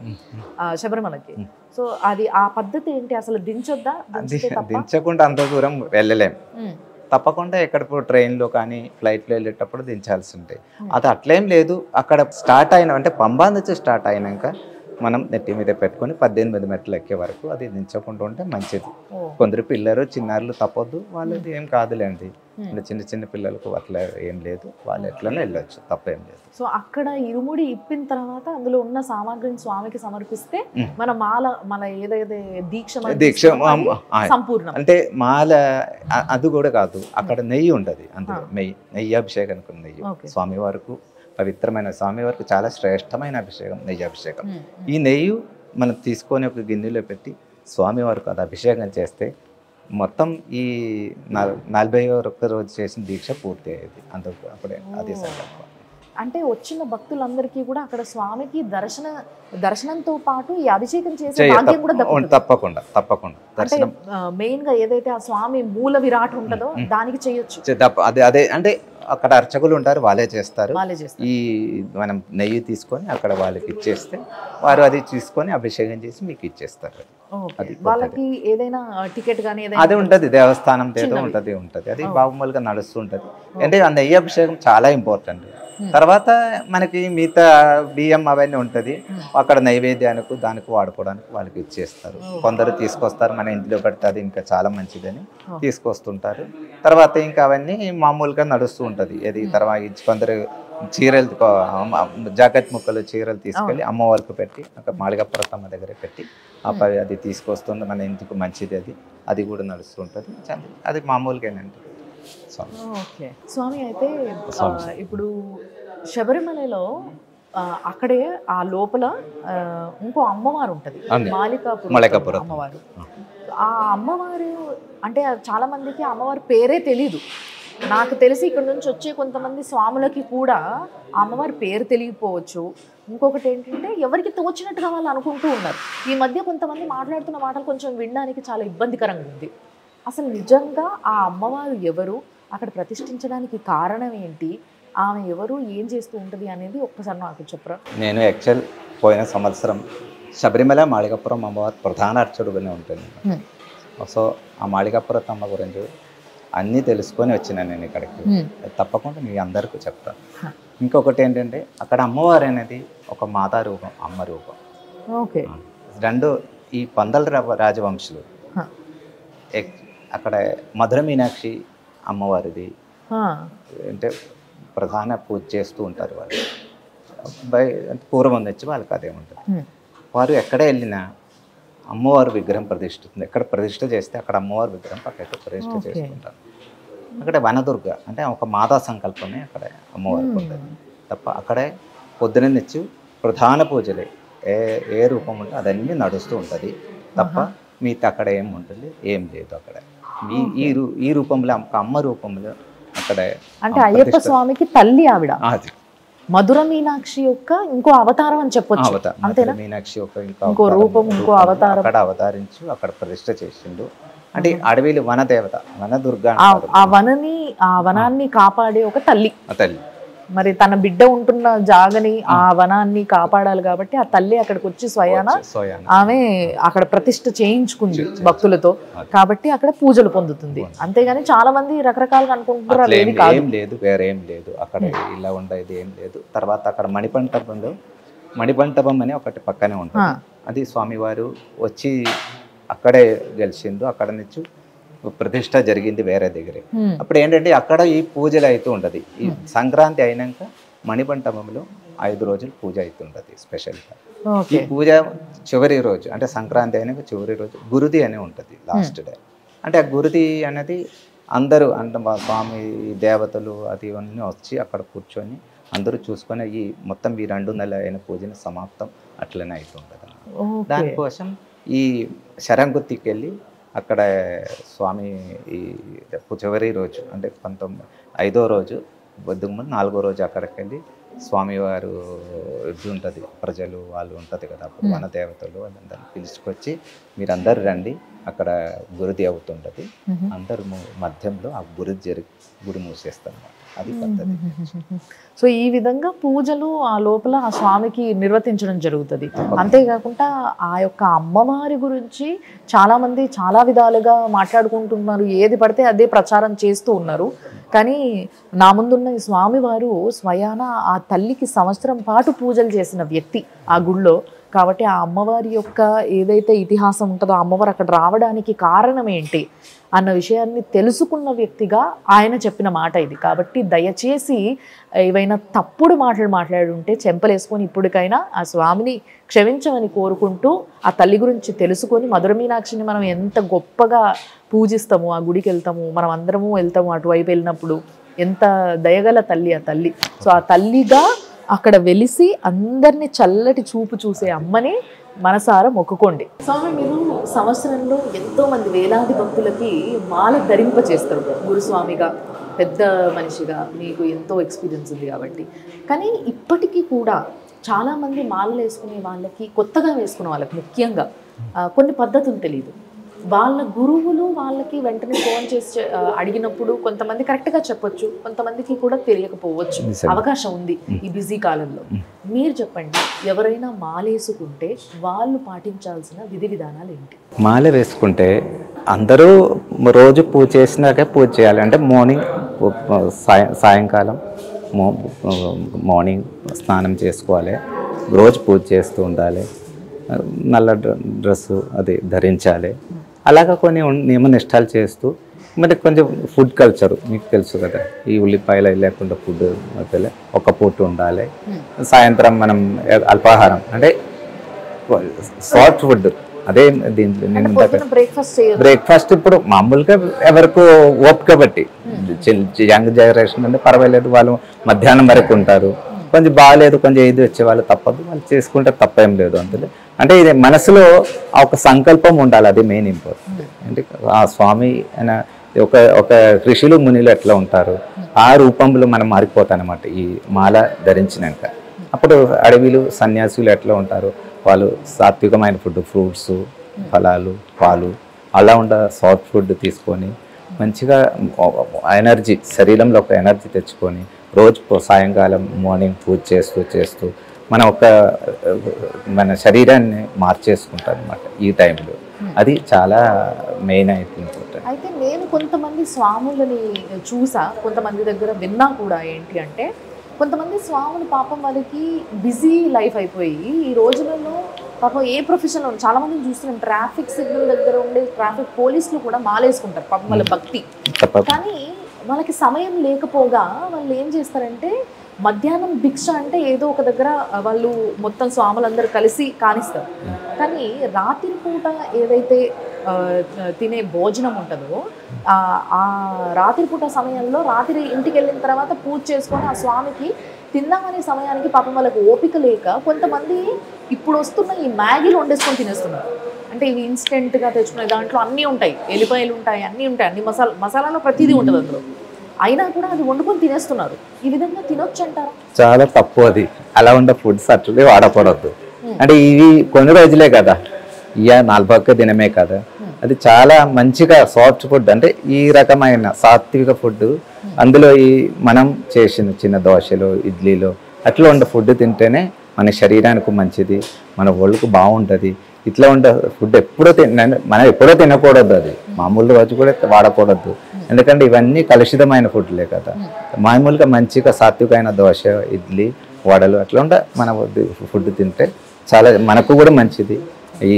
Speaker 3: శబరిమలకి. సో అది ఆ పద్ధతి ఏంటి అసలు? దించొద్దా?
Speaker 4: దించకుండా అంత దూరం వెళ్ళలేం. తప్పకుండా ఎక్కడ ట్రైన్లో కానీ ఫ్లైట్లో వెళ్ళేటప్పుడు దించాల్సి ఉంటాయి. అది అట్లేం లేదు. అక్కడ స్టార్ట్ అయిన అంటే పంబా నుంచి స్టార్ట్ అయినాక మనం నెట్టి మీద పెట్టుకొని 18 మెట్లు ఎక్కే వరకు అది దించకుండా ఉంటే మంచిది. కొందరు పిల్లలు చిన్నారులు తప్పొద్దు, వాళ్ళది ఏం కాదులేండి. చిన్న పిల్లలకు అట్లా ఏం లేదు, వాళ్ళు ఎట్లనే వెళ్ళొచ్చు, తప్పేం లేదు.
Speaker 3: సో అక్కడ ఇరుముడి ఇప్పిన తర్వాత అందులో ఉన్న సామాగ్రిని స్వామికి సమర్పిస్తే మన మన ఏదైతే దీక్ష సంపూర్ణం.
Speaker 4: అంటే మాల అది కూడా కాదు, అక్కడ నెయ్యి ఉండదు. అందులో నెయ్యి అభిషేకానికి నెయ్యి స్వామి వరకు పవిత్రమైన స్వామి వరకు చాలా శ్రేష్టమైన అభిషేకం నెయ్యి అభిషేకం. ఈ నెయ్యి మనం తీసుకొని ఒక గిన్నెలో పెట్టి స్వామి వరకు అది అభిషేకం చేస్తే మొత్తం ఈ 41 రోజు చేసిన దీక్ష పూర్తి అయ్యేది. అందుకు అప్పుడే అదే సందర్భం.
Speaker 3: అంటే వచ్చిన భక్తులందరికీ కూడా అక్కడ స్వామికి దర్శనంతో పాటు ఈ అభిషేకం చేసే భాగ్యం కూడా
Speaker 4: తప్పకుండా
Speaker 3: దర్శనం. మెయిన్ గా ఏదైతే ఆ స్వామి మూల విరాట్ ఉంటుందో దానికి చేయొచ్చు.
Speaker 4: అదే అంటే అక్కడ అర్చకులు ఉంటారు, వాళ్ళే చేస్తారు. ఈ మనం నెయ్యి తీసుకొని అక్కడ వాళ్ళకి ఇచ్చేస్తే వారు అది తీసుకొని అభిషేకం చేసి మీకు ఇచ్చేస్తారు.
Speaker 3: వాళ్ళకి ఏదైనా టికెట్ కానీ
Speaker 4: అది ఉంటుంది, దేవస్థానం ఉంటది అది బాగుమూలుగా నడుస్తూ ఉంటది. అంటే ఆ నెయ్యి అభిషేకం చాలా ఇంపార్టెంట్. తర్వాత మనకి మిగతా బియ్యం అవన్నీ ఉంటుంది, అక్కడ నైవేద్యానికి దానికి వాడుకోవడానికి వాళ్ళకి ఇచ్చేస్తారు. కొందరు తీసుకొస్తారు, మన ఇంట్లో పెడితే అది ఇంకా చాలా మంచిదని తీసుకొస్తుంటారు. తర్వాత ఇంకా అవన్నీ మామూలుగా నడుస్తూ ఉంటుంది. అది తర్వాత కొందరు చీరలు జాకెట్ ముక్కలు చీరలు తీసుకెళ్ళి అమ్మవారికి పెట్టి అక్కడ మాళికాపురతమ్మ దగ్గర పెట్టి అది తీసుకొస్తుంది, మన ఇంటికి మంచిది అది, అది కూడా నడుస్తుంటుంది. అది మామూలుగానండి.
Speaker 3: ఓకే స్వామి, అయితే ఇప్పుడు శబరిమలలో అక్కడే ఆ లోపల ఇంకో అమ్మవారు ఉంటుంది, మాళికాపురం అమ్మవారు. ఆ అమ్మవారు అంటే చాలా మందికి అమ్మవారి పేరే తెలీదు. నాకు తెలిసి ఇక్కడ నుంచి వచ్చే కొంతమంది స్వాములకి కూడా అమ్మవారి పేరు తెలియకపోవచ్చు. ఇంకొకటి ఏంటంటే ఎవరికి తోచినట్టుగా వాళ్ళు అనుకుంటూ ఉన్నారు. ఈ మధ్య కొంతమంది మాట్లాడుతున్న మాటలు కొంచెం వినడానికి చాలా ఇబ్బందికరంగా ఉంది. అసలు నిజంగా ఆ అమ్మవారు ఎవరు, అక్కడ ప్రతిష్ఠించడానికి కారణం ఏంటి, ఆమె ఎవరు, ఏం చేస్తూ ఉంటుంది అనేది ఒక్కసారి నాకు చెప్పరా.
Speaker 4: నేను యాక్చువల్ పోయిన సంవత్సరం శబరిమల మాళికాపురం అమ్మవారు ప్రధాన అర్చకుడుగానే ఉంటుంది. సో ఆ మాళికాపురతమ్మ గురించి అన్నీ తెలుసుకొని వచ్చినాను నేను ఇక్కడికి. తప్పకుండా మీ అందరికీ చెప్తాను. ఇంకొకటి ఏంటంటే అక్కడ అమ్మవారు అనేది ఒక మాతా రూపం, అమ్మ రూపం.
Speaker 3: ఓకే,
Speaker 4: రెండు ఈ పందల రాజవంశులు అక్కడ మధుర మీనాక్షి అమ్మవారిది అంటే ప్రధాన పూజ చేస్తూ ఉంటారు వాళ్ళు. పూర్వం వచ్చి వాళ్ళకి అదే ఉంటుంది. వారు ఎక్కడ వెళ్ళినా అమ్మవారి విగ్రహం ప్రతిష్ఠిస్తుంది. ఎక్కడ ప్రతిష్ఠ చేస్తే అక్కడ అమ్మవారి విగ్రహం పక్కన ప్రతిష్ఠ చేసుకుంటారు. అక్కడ వనదుర్గ అంటే ఒక మాతా సంకల్పమే అక్కడ అమ్మవారికి ఉంటుంది తప్ప అక్కడే పొద్దున నుంచి ప్రధాన పూజలే ఏ రూపం ఉంటే అదన్నీ నడుస్తూ ఉంటుంది తప్ప మిగతా అక్కడ ఏం ఉంటుంది ఏం లేదు. అక్కడ ఈ రూపంలో అమ్మ రూపంలో అక్కడ
Speaker 3: అంటే అయ్యప్ప స్వామికి తల్లి ఆవిడ మధుర మీనాక్షి యొక్క ఇంకో అవతారం అని చెప్పొచ్చు. అంతేనా?
Speaker 4: మీనాక్షి యొక్క
Speaker 3: ఇంకో రూపం, ఇంకో అవతారం
Speaker 4: అక్కడ అవతరించి అక్కడ ప్రతిష్ఠ చేసిండు. అంటే అడవిలో వనదేవత, వనదుర్గ.
Speaker 3: ఆ వనాన్ని కాపాడే ఒక తల్లి.
Speaker 4: తల్లి
Speaker 3: మరి తన బిడ్డ ఉంటున్న జాగని ఆ వనాన్ని కాపాడాలి కాబట్టి ఆ తల్లి అక్కడికి వచ్చి స్వయాన ఆమె అక్కడ ప్రతిష్ఠ చేయించుకుంది భక్తులతో, కాబట్టి అక్కడ పూజలు పొందుతుంది. అంతేగాని చాలా మంది రకరకాలుగా అనుకుంటున్నారు
Speaker 4: ఏం లేదు, వేరేం లేదు అక్కడ, ఇలా ఉండేది ఏం లేదు. తర్వాత అక్కడ మణిపంటపం అని ఒకటి పక్కనే ఉంటుంది. అది స్వామివారు వచ్చి అక్కడే గెలిచిండు. అక్కడ నుంచి ప్రతిష్ట జరిగింది వేరే దగ్గరే. అప్పుడు ఏంటంటే అక్కడ ఈ పూజలు అవుతూ ఉంటుంది. ఈ సంక్రాంతి అయినాక మణిపంటపంలో 5 రోజులు పూజ అవుతుంటుంది స్పెషల్గా. ఈ పూజ చివరి రోజు అంటే సంక్రాంతి అయినాక చివరి రోజు గురుది అని ఉంటుంది లాస్ట్ డే. అంటే ఆ గురుది అనేది అందరూ అంటే మా స్వామి దేవతలు అది అన్నీ వచ్చి అక్కడ కూర్చొని అందరూ చూసుకొని ఈ మొత్తం ఈ 2 నెలలు అయిన పూజని సమాప్తం అట్లనే అవుతుంటుంది. దానికోసం ఈ శరంగుత్తికి వెళ్ళి అక్కడ స్వామి ఈ చివరి రోజు అంటే 5వ రోజు బొద్దుకు ముందు 4వ రోజు అక్కడికి వెళ్ళి స్వామివారు ఇది ఉంటుంది, ప్రజలు వాళ్ళు ఉంటుంది కదా అప్పుడు వనదేవతలు వాళ్ళందరినీ పిలుచుకొచ్చి మీరందరూ రండి, అక్కడ గురుది అవుతుంటుంది. అందరు మధ్యంలో ఆ గుడి మూసేస్తారు. అది పద్ధతి.
Speaker 3: సో ఈ విధంగా పూజలు ఆ లోపల ఆ స్వామికి నిర్వర్తించడం జరుగుతుంది. అంతేకాకుండా ఆ యొక్క అమ్మవారి గురించి చాలామంది చాలా విధాలుగా మాట్లాడుకుంటున్నారు, ఏది పడితే అదే ప్రచారం చేస్తూ ఉన్నారు. కానీ నా ముందున్న ఈ స్వామివారు స్వయాన ఆ తల్లికి సంవత్సరం పాటు పూజలు చేసిన వ్యక్తి ఆ గుళ్ళో. కాబట్టి ఆ అమ్మవారి యొక్క ఏదైతే ఇతిహాసం ఉంటుందో అమ్మవారు అక్కడ రావడానికి కారణం ఏంటి అన్న విషయాన్ని తెలుసుకున్న వ్యక్తిగా ఆయన చెప్పిన మాట ఇది. కాబట్టి దయచేసి ఏవైనా తప్పుడు మాటలు మాట్లాడుంటే చెంపలేసుకొని ఇప్పటికైనా ఆ స్వామిని క్షమించమని కోరుకుంటూ ఆ తల్లి గురించి తెలుసుకొని మధుర మీనాక్షిని మనం ఎంత గొప్పగా పూజిస్తాము, ఆ గుడికి వెళ్తాము, మనం అందరము వెళ్తాము అటువైపు వెళ్ళినప్పుడు, ఎంత దయగల తల్లి ఆ తల్లి. సో ఆ తల్లిగా అక్కడ వెలిసి అందరినీ చల్లటి చూపు చూసే అమ్మని మనసారా మొక్కుకోండి. స్వామి, మీరు సంవత్సరంలో ఎంతో మంది వేలాది భక్తులకి మాల ధరింపచేస్తారు. గురుస్వామిగా పెద్ద మనిషిగా మీకు ఎంతో ఎక్స్పీరియన్స్ ఉంది కాబట్టి. కానీ ఇప్పటికీ కూడా చాలామంది మాలలు వేసుకునే వాళ్ళకి, కొత్తగా వేసుకునే వాళ్ళకి ముఖ్యంగా కొన్ని పద్ధతులు తెలియదు. వాళ్ళ గురువులు వాళ్ళకి వెంటనే ఫోన్ చేసి అడిగినప్పుడు కొంతమంది కరెక్ట్గా చెప్పొచ్చు, కొంతమందికి కూడా తెలియకపోవచ్చు, అవకాశం ఉంది ఈ బిజీ కాలంలో. మీరు చెప్పండి, ఎవరైనా మాలేసుకుంటే వాళ్ళు పాటించాల్సిన విధి విధానాలు ఏంటి?
Speaker 4: మాల వేసుకుంటే అందరూ రోజు పూజ చేసినాకే పూజ చేయాలి. అంటే సాయంకాలం మార్నింగ్ స్నానం చేసుకోవాలి, రోజు పూజ చేస్తూ ఉండాలి, నల్ల డ్రెస్సు అది ధరించాలి. అలాగా కొన్ని నియమ నిష్ఠాలు చేస్తూ మరి కొంచెం ఫుడ్ కల్చర్ మీకు తెలుసు కదా, ఈ ఉల్లిపాయలు లేకుండా ఫుడ్ మధ్యలో ఒక పూట ఉండాలి. సాయంత్రం మనం అల్పాహారం అంటే సాఫ్ట్ ఫుడ్. అదే దీంట్లో నేను బ్రేక్ఫాస్ట్ ఇప్పుడు మామూలుగా ఎవరికి ఓపిక బట్టి, యంగ్ జనరేషన్ అంటే పర్వాలేదు, వాళ్ళు మధ్యాహ్నం వరకు ఉంటారు. కొంచెం బాగాలేదు, కొంచెం ఏది వచ్చే వాళ్ళు తప్పదు, వాళ్ళు చేసుకుంటే తప్పేం లేదు అందులో. అంటే ఇది మనసులో ఒక సంకల్పం ఉండాలి, అది మెయిన్ ఇంపార్టెంట్. అంటే ఆ స్వామి అయినా ఒక ఋషులు మునిలు ఎట్లా ఉంటారు ఆ రూపంలో మనం మారిపోతాం అన్నమాట ఈ మాల ధరించినాక. అప్పుడు అడవిలు సన్యాసులు ఎట్లా ఉంటారు, వాళ్ళు సాత్వికమైన ఫుడ్, ఫ్రూట్స్, ఫలాలు, పాలు అలా సాఫ్ట్ ఫుడ్ తీసుకొని మంచిగా ఎనర్జీ, శరీరంలో ఒక ఎనర్జీ తెచ్చుకొని రోజు సాయంకాలం మార్నింగ్ పూజ చేస్తూ మన శరీరాన్ని మార్చేసుకుంటాం అనమాట ఈ టైంలో. అది చాలా మెయిన్ అయిపోయింది.
Speaker 3: అయితే నేను కొంతమంది స్వాములని చూసా, కొంతమంది దగ్గర విన్నా కూడా. ఏంటి అంటే కొంతమంది స్వాములు పాపం వాళ్ళకి బిజీ లైఫ్ అయిపోయి ఈ రోజులలో పాపం ఏ ప్రొఫెషన్లో చాలా మందిని చూస్తున్నాం, ట్రాఫిక్ సిగ్నల్ దగ్గర ఉండే ట్రాఫిక్ పోలీసులు కూడా మాలేసుకుంటారు పాపం వాళ్ళ భక్తి. కానీ వాళ్ళకి సమయం లేకపోగా వాళ్ళు ఏం చేస్తారంటే మధ్యాహ్నం భిక్ష అంటే ఏదో ఒక దగ్గర వాళ్ళు మొత్తం స్వాములందరూ కలిసి కానిస్తారు. కానీ రాత్రి పూట ఏదైతే తినే భోజనం ఉంటుందో ఆ రాత్రిపూట సమయంలో రాత్రి ఇంటికి వెళ్ళిన తర్వాత పూజ చేసుకొని ఆ స్వామికి తిందామనే సమయానికి పాపం వాళ్ళకి ఓపిక లేక కొంతమంది ఇప్పుడు వస్తున్న ఈ మ్యాగీలు వండేసుకొని తినేస్తున్నారు. అంటే ఇవి ఇన్స్టెంట్గా తెచ్చుకునే దాంట్లో అన్నీ ఉంటాయి, ఎల్లిపాయలు ఉంటాయి, అన్నీ ఉంటాయి, అన్ని మసాలాలో ప్రతిదీ ఉంటుంది అందులో. అయినా కూడా అది వండుకొని తినేస్తున్నారు. ఈ విధంగా తినొచ్చు అంటారా?
Speaker 4: చాలా తప్పు అది. అలా ఉండే ఫుడ్స్ అట్లే వాడకూడదు. అంటే ఇవి కొన్ని రోజులే కదా, ఇక 4 దినమే కదా. అది చాలా మంచిగా సాఫ్ట్ ఫుడ్, అంటే ఈ రకమైన సాత్విక ఫుడ్. అందులో ఈ మనం చేసిన చిన్న దోశలు, ఇడ్లీలు అట్లా ఉండే ఫుడ్ తింటేనే మన శరీరానికి మంచిది, మన ఒళ్ళకు బాగుంటుంది. ఇట్లా ఉండే ఫుడ్ మనం ఎప్పుడో తినకూడదు, అది మామూలు రోజు కూడా వాడకూడదు. ఎందుకంటే ఇవన్నీ కలుషితమైన ఫుడ్లే కదా. మామూలుగా మంచిగా సాత్వికమైన దోశ, ఇడ్లీ, వడలు అట్లా ఉండే మన ఫుడ్ తింటే చాలా మనకు కూడా మంచిది. ఈ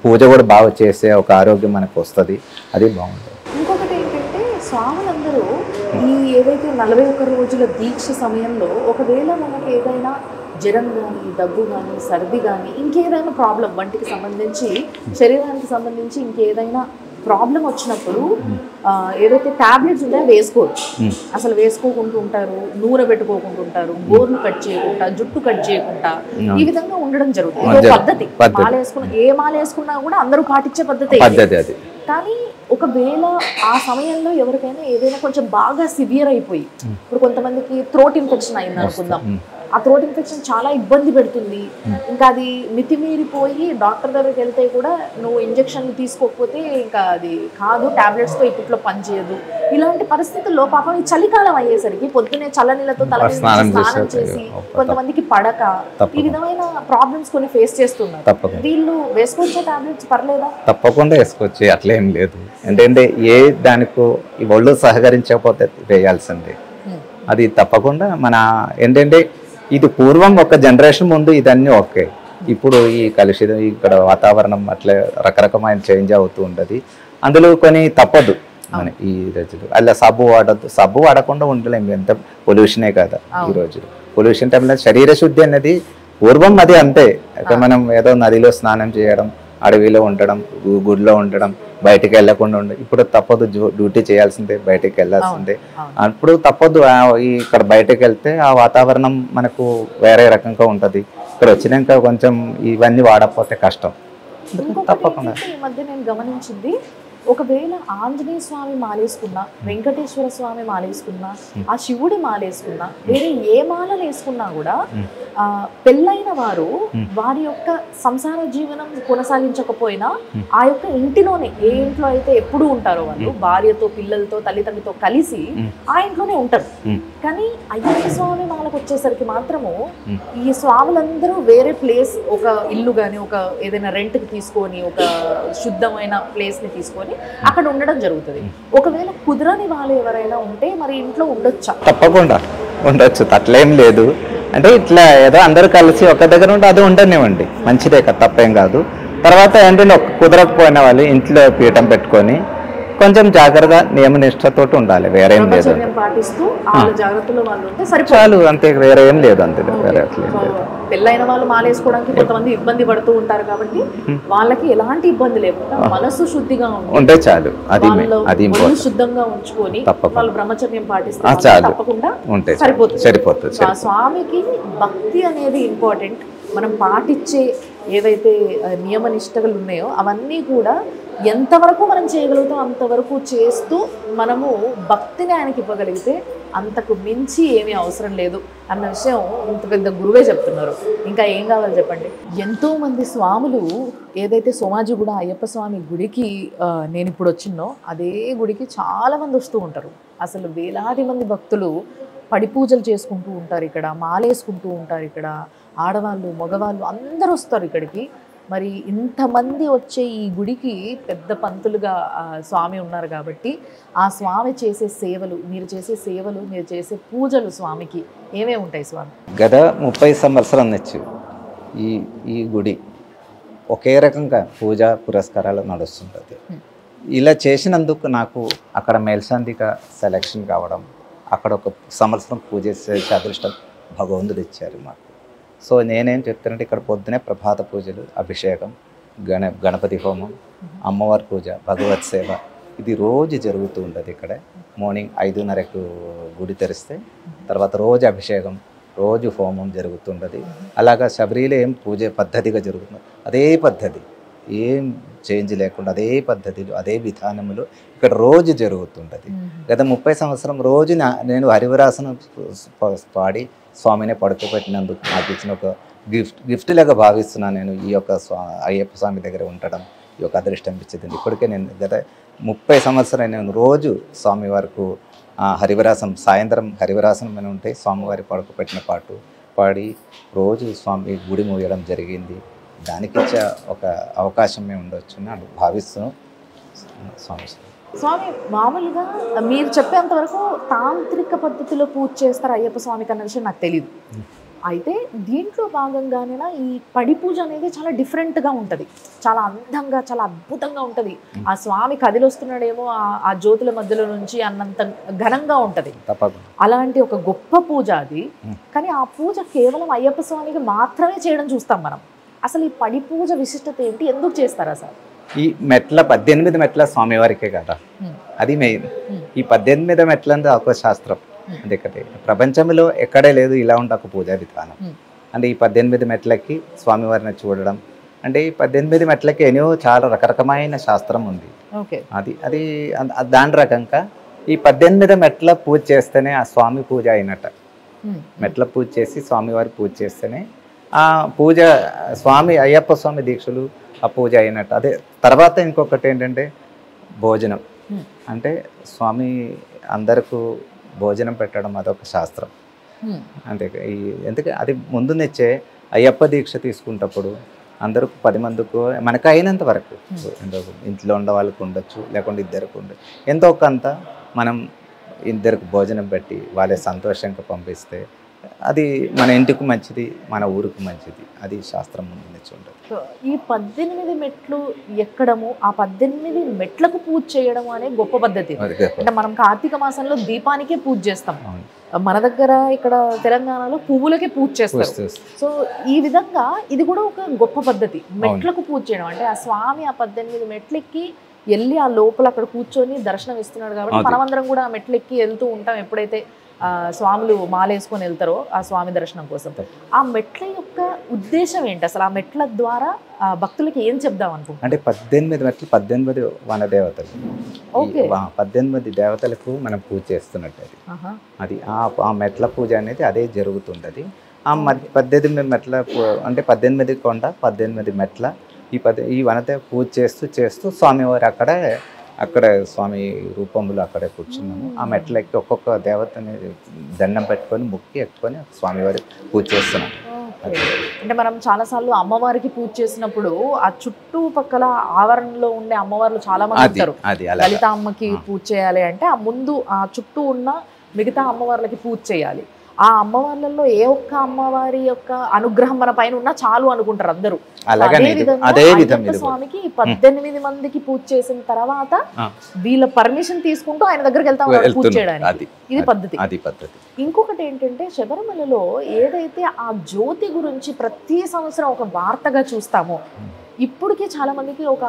Speaker 4: పూజ కూడా బాగా చేసే ఒక ఆరోగ్యం మనకు వస్తుంది, అది బాగుంటుంది.
Speaker 3: ఇంకొకటి ఏంటంటే స్వాములందరూ ఈ ఏదైతే 41 రోజుల దీక్ష సమయంలో ఒకవేళ మనకి ఏదైనా జ్వరం కానీ, దగ్గు కానీ, సర్ది కానీ, ఇంకేదైనా ప్రాబ్లం, వంటికి సంబంధించి శరీరానికి సంబంధించి ఇంకేదైనా ప్రాబ్లం వచ్చినప్పుడు ఏదైతే టాబ్లెట్స్ ఉన్నాయో వేసుకోరు, అసలు వేసుకోకుండా ఉంటారు, నూనె పెట్టుకోకుండా ఉంటారు, గోర్లు కట్ చేయకుండా, జుట్టు కట్ చేయకుండా, ఈ విధంగా ఉండడం జరుగుతుంది. పద్ధతి మాల వేసుకున్న ఏ మాల వేసుకున్నా కూడా అందరూ పాటించే పద్ధతి. కానీ ఒకవేళ ఆ సమయంలో ఎవరికైనా ఏదైనా కొంచెం బాగా సివియర్ అయిపోయి, ఇప్పుడు కొంతమందికి థ్రోట్ ఇన్ఫెక్షన్ అయింది అనుకుందాం, ఆ థ్రోట్ ఇన్ఫెక్షన్ చాలా ఇబ్బంది పెడుతుంది, ఇంకా అది మితిమీరిపోయి డాక్టర్ దగ్గరికి వెళ్తే కూడా నువ్వు ఇంజక్షన్లు తీసుకోకపోతే ఇంకా అది కాదు, టాబ్లెట్స్తో ఇప్పట్లో పనిచేయదు. ఇలాంటి పరిస్థితుల్లో పాపం ఈ చలికాలం అయ్యేసరికి పొద్దునే చల్లనీళ్ళతో తల స్నానం చేసి కొంతమందికి పడక ఈ విధమైన ప్రాబ్లమ్స్ కొన్ని ఫేస్ చేస్తున్నారు. వీళ్ళు వేసుకోవచ్చే టాబ్లెట్స్ పర్లేదా?
Speaker 4: తప్పకుండా వేసుకోవచ్చు, అట్లేం లేదు. ఏంటంటే ఏ దానికో ఈ ఒళ్ళు సహకరించకపోతే వేయాల్సిందే. అది తప్పకుండా మన ఏంటంటే ఇది పూర్వం ఒక జనరేషన్ ముందు ఇదన్నీ ఓకే. ఇప్పుడు ఈ కలుషితం ఇక్కడ వాతావరణం అట్లా రకరకమైన చేంజ్ అవుతూ ఉంటుంది. అందులో కొన్ని తప్పదు మన ఈ రోజులు. అలా సబ్బు వాడద్దు, సబ్బు వాడకుండా ఉండలేము, ఎంత పొల్యూషనే కదా ఈ రోజులు. పొల్యూషన్ టైంలో శరీర శుద్ధి అనేది పూర్వం అది అంతే. మనం ఏదో నదిలో స్నానం చేయడం, అడవిలో ఉండడం, గుడిలో ఉండడం, బయటికి వెళ్ళకుండా ఉండే. ఇప్పుడు తప్పదు, డ్యూటీ చేయాల్సిందే, బయటికి వెళ్ళాల్సిందే. అప్పుడు తప్పదు. ఇక్కడ బయటకు వెళ్తే ఆ వాతావరణం మనకు వేరే రకంగా ఉంటుంది. ఇక్కడ వచ్చినాక కొంచెం ఇవన్నీ వాడకపోతే కష్టం. తప్పకుండా
Speaker 3: ఈ మధ్య నేను గమనించింది, ఒకవేళ ఆంజనేయ స్వామి మాలేసుకున్నా, వెంకటేశ్వర స్వామి మాలేసుకున్నా, ఆ శివుడి మాలేసుకున్నా, వేరే ఏ మాలలు వేసుకున్నా కూడా పెళ్ళైన వారు వారి యొక్క సంసార జీవనం కొనసాగించకపోయినా ఆ యొక్క ఇంటిలోనే, ఏ ఇంట్లో అయితే ఎప్పుడూ ఉంటారో వాళ్ళు భార్యతో, పిల్లలతో, తల్లిదండ్రులతో కలిసి ఆ ఇంట్లోనే ఉంటారు. కానీ అయ్యప్ప స్వామి మాలకు వచ్చేసరికి మాత్రము ఈ స్వాములందరూ వేరే ప్లేస్, ఒక ఇల్లు కానీ ఒక ఏదైనా రెంట్కి తీసుకొని, ఒక శుద్ధమైన ప్లేస్ని తీసుకొని అక్కడ ఉండడం జరుగుతుంది. ఒకవేళ కుదరని వాళ్ళు ఎవరైనా ఉంటే మరి ఇంట్లో ఉండొచ్చా?
Speaker 4: తప్పకుండా ఉండొచ్చు, అట్లేం లేదు. అంటే ఇట్లా ఏదో అందరూ కలిసి ఒక దగ్గర ఉంటే అది ఉండనివ్వండి, మంచిదే కదా, తప్పేం కాదు. తర్వాత ఏంటంటే కుదరకపోయిన వాళ్ళు ఇంట్లో పీఠం పెట్టుకొని కొంచెం జాగ్రత్త నియమనిష్టతో ఉండాలి, వేరేం లేదు.
Speaker 3: బ్రహ్మచర్యం పాటిస్తూ వాళ్ళ జాగ్రత్తలో వాళ్ళు ఉంటే సరిపోతుంది.
Speaker 4: చాలు, అంతే, వేరే ఏం లేదు, అంతే, వేరే అట్లా ఏం లేదు.
Speaker 3: పెళ్ళైన వాళ్ళు మాలేసుకోవడానికి కొంతమంది ఇబ్బంది పడుతూ ఉంటారు కాబట్టి వాళ్ళకి ఎలాంటి ఇబ్బంది లేకుండా మనసు శుద్ధిగా
Speaker 4: ఉంటే చాలు, అది
Speaker 3: అది శుద్ధంగా ఉంచుకొని వాళ్ళు బ్రహ్మచర్యం పాటిస్తే తప్పకుండా
Speaker 4: ఉంటే
Speaker 3: సరిపోతుంది. స్వామికి భక్తి అనేది ఇంపార్టెంట్. మనం పాటించే ఏవైతే నియమ నిష్టలు ఉన్నాయో అవన్నీ కూడా ఎంతవరకు మనం చేయగలుగుతాం అంతవరకు చేస్తూ మనము భక్తిని ఆయనకి ఇవ్వగలిగితే అంతకు మించి ఏమీ అవసరం లేదు అన్న విషయం ఇంత పెద్ద గురువే చెప్తున్నారు. ఇంకా ఏం కావాలి చెప్పండి. ఎంతోమంది స్వాములు ఏదైతే సోమాజిగూడ అయ్యప్ప స్వామి గుడికి నేను ఇప్పుడు వచ్చినో అదే గుడికి చాలామంది వస్తూ ఉంటారు. అసలు వేలాది మంది భక్తులు పడి పూజలు చేసుకుంటూ ఉంటారు, ఇక్కడ మాలేసుకుంటూ ఉంటారు, ఇక్కడ ఆడవాళ్ళు మగవాళ్ళు అందరూ వస్తారు ఇక్కడికి. మరి ఇంతమంది వచ్చే ఈ గుడికి పెద్ద పంతులుగా స్వామి ఉన్నారు కాబట్టి ఆ స్వామి చేసే సేవలు, మీరు చేసే సేవలు, మీరు చేసే పూజలు స్వామికి ఏమేమి ఉంటాయి స్వామి?
Speaker 4: గత 30 సంవత్సరాల నుంచి ఈ గుడి ఒకే రకంగా పూజ పురస్కారాలు నడుస్తుంటుంది. ఇలా చేసినందుకు నాకు అక్కడ మేల్శాంతిగా సెలెక్షన్ కావడం, అక్కడ ఒక సంవత్సరం పూజ చేసే అదృష్టం భగవంతుడు ఇచ్చారు మాకు. సో నేనేం చెప్తానంటే ఇక్కడ పొద్దునే ప్రభాత పూజలు, అభిషేకం, గణపతి హోమం, అమ్మవారి పూజ, భగవత్ సేవ ఇది రోజు జరుగుతూ ఉంటుంది. ఇక్కడ మార్నింగ్ 5:30కు గుడి తెరిస్తే తర్వాత రోజు అభిషేకం, రోజు హోమం జరుగుతుంటుంది. అలాగా శబరిలో ఏం పూజ పద్ధతిగా జరుగుతుంది అదే పద్ధతి, ఏం చేంజ్ లేకుండా అదే పద్ధతిలో అదే విధానములో ఇక్కడ రోజు జరుగుతుంటుంది. గత 30 సంవత్సరం రోజు నేను హరివరాసనం పాడి స్వామిని పడుకోబెట్టినందుకు నాకు ఇచ్చిన ఒక గిఫ్ట్ లాగా భావిస్తున్నాను. నేను ఈ యొక్క అయ్యప్ప స్వామి దగ్గర ఉండడం ఈ యొక్క అదృష్టం ఇచ్చింది. ఇప్పటికే నేను గత 30 సంవత్సరాలు నేను రోజు స్వామి వరకు హరివరాసం, సాయంత్రం హరివరాసనం అని ఉంటే స్వామివారి పడుకోబెట్టిన పాటు పాడి రోజు స్వామి గుడి మూయడం జరిగింది. దానికి ఇచ్చే ఒక అవకాశమే ఉండొచ్చు అని భావిస్తూ స్వామి.
Speaker 3: స్వామి మామూలుగా మీరు చెప్పేంత వరకు తాంత్రిక పద్ధతిలో పూజ చేస్తారు అయ్యప్ప స్వామికి అన్న విషయం నాకు తెలియదు. అయితే దీంట్లో భాగంగానే ఈ పడి పూజ అనేది చాలా డిఫరెంట్గా ఉంటుంది, చాలా అందంగా, చాలా అద్భుతంగా ఉంటుంది. ఆ స్వామి కదిలొస్తున్నాడేమో ఆ జ్యోతుల మధ్యలో నుంచి అన్నంత ఘనంగా ఉంటుంది. అలాంటి ఒక గొప్ప పూజ అది. కానీ ఆ పూజ కేవలం అయ్యప్ప స్వామికి మాత్రమే చేయడం చూస్తాం మనం. అసలు ఈ పడి పూజ విశిష్టత ఏంటి, ఎందుకు చేస్తారా సార్?
Speaker 4: ఈ మెట్ల 18 మెట్ల స్వామివారికే కదా, అది మెయిన్. ఈ 18 మెట్ల ఒక శాస్త్రం, అందుకని ప్రపంచంలో ఎక్కడే లేదు ఇలా ఉంటే ఒక పూజా విధానం. అంటే ఈ 18 మెట్లకి స్వామివారిని చూడడం అంటే ఈ 18 మెట్లకి ఎన్నో చాలా రకరకమైన శాస్త్రం ఉంది. అది దాని రకంగా ఈ 18 మెట్ల పూజ చేస్తేనే ఆ స్వామి పూజ అయినట్ట. మెట్ల పూజ చేసి స్వామివారి పూజ చేస్తేనే ఆ పూజ స్వామి అయ్యప్ప స్వామి దీక్షలు ఆ పూజ అయినట్టు. అదే తర్వాత ఇంకొకటి ఏంటంటే భోజనం, అంటే స్వామి అందరికీ భోజనం పెట్టడం అదొక శాస్త్రం. అంతే, ఎందుకంటే అది ముందు నుంచే అయ్యప్ప దీక్ష తీసుకున్నప్పుడు అందరూ 10 మందికి మనకు అయినంత వరకు, ఇంట్లో ఉండే వాళ్ళకు ఉండొచ్చు, లేకుంటే ఇద్దరికి ఉండొచ్చు, ఎంతో కొంత మనం ఇద్దరికి భోజనం పెట్టి వాళ్ళే సంతోషంగా పంపిస్తే అది మన ఇంటికి మంచిది, మన ఊరికి మంచిది. అది శాస్త్రం ముందు నుంచి ఉంటుంది.
Speaker 3: ఈ 18 మెట్లు ఎక్కడము, ఆ 18 మెట్లకు పూజ చేయడం అనే గొప్ప పద్ధతి. అంటే మనం కార్తీక మాసంలో దీపానికే పూజ చేస్తాం, మన దగ్గర ఇక్కడ తెలంగాణలో పువ్వులకే పూజ చేస్తారు. సో ఈ విధంగా ఇది కూడా ఒక గొప్ప పద్ధతి, మెట్లకు పూజ చేయడం. అంటే ఆ స్వామి ఆ 18 మెట్లెక్కి వెళ్ళి ఆ లోపల అక్కడ కూర్చొని దర్శనం ఇస్తున్నాడు కాబట్టి మనమందరం కూడా ఆ మెట్లెక్కి వెళ్తూ ఉంటాం ఎప్పుడైతే స్వాములు మాలేసుకొని వెళ్తారో ఆ స్వామి దర్శనం కోసం. ఆ మెట్ల యొక్క ఉద్దేశం ఏంటి అసలు? ఆ మెట్ల ద్వారా భక్తులకి ఏం చెప్దాం అనుకుంటున్నాం?
Speaker 4: అంటే 18 మెట్లు 18 వనదేవతలు, 18 దేవతలకు మనం పూజ చేస్తున్నట్టు. అది ఆ మెట్ల పూజ అనేది అదే జరుగుతుంది. ఆ 18 మెట్ల అంటే 18 కొండ 18 మెట్ల ఈ వనదేవ పూజ చేస్తూ స్వామివారు అక్కడ స్వామి రూపంలో అక్కడే కూర్చున్నాము. ఆ మెట్లకి ఒక్కొక్క దేవతని దండం పెట్టుకొని మొక్కి ఎక్కుకొని స్వామివారి పూజ చేస్తున్నాం.
Speaker 3: అంటే మనం చాలాసార్లు అమ్మవారికి పూజ చేసినప్పుడు ఆ చుట్టుపక్కల ఆవరణలో ఉండే అమ్మవార్లు చాలా మంది ఉంటారు. లలిత అమ్మకి పూజ చేయాలి అంటే ఆ ముందు ఆ చుట్టూ ఉన్న మిగతా అమ్మవార్లకి పూజ చేయాలి. ఆ అమ్మవార్లలో ఏ ఒక్క అమ్మవారి యొక్క అనుగ్రహం మన పైన ఉన్నా చాలు అనుకుంటారు అందరూ.
Speaker 4: అలాగనే అదే విధం ఇది
Speaker 3: స్వామికి 18 మందికి పూజ చేసిన తర్వాత వీళ్ళ పర్మిషన్ తీసుకుంటూ ఆయన దగ్గరికి వెళ్తా ఉన్నారు పూజ చేయడానికి. ఇది పద్ధతి.
Speaker 4: అది పద్ధతి.
Speaker 3: ఇంకొకటి ఏంటంటే శబరిమలలో ఏదైతే ఆ జ్యోతి గురించి ప్రతి సంవత్సరం ఒక వార్తగా చూస్తామో ఇప్పటికీ చాలా మందికి ఒక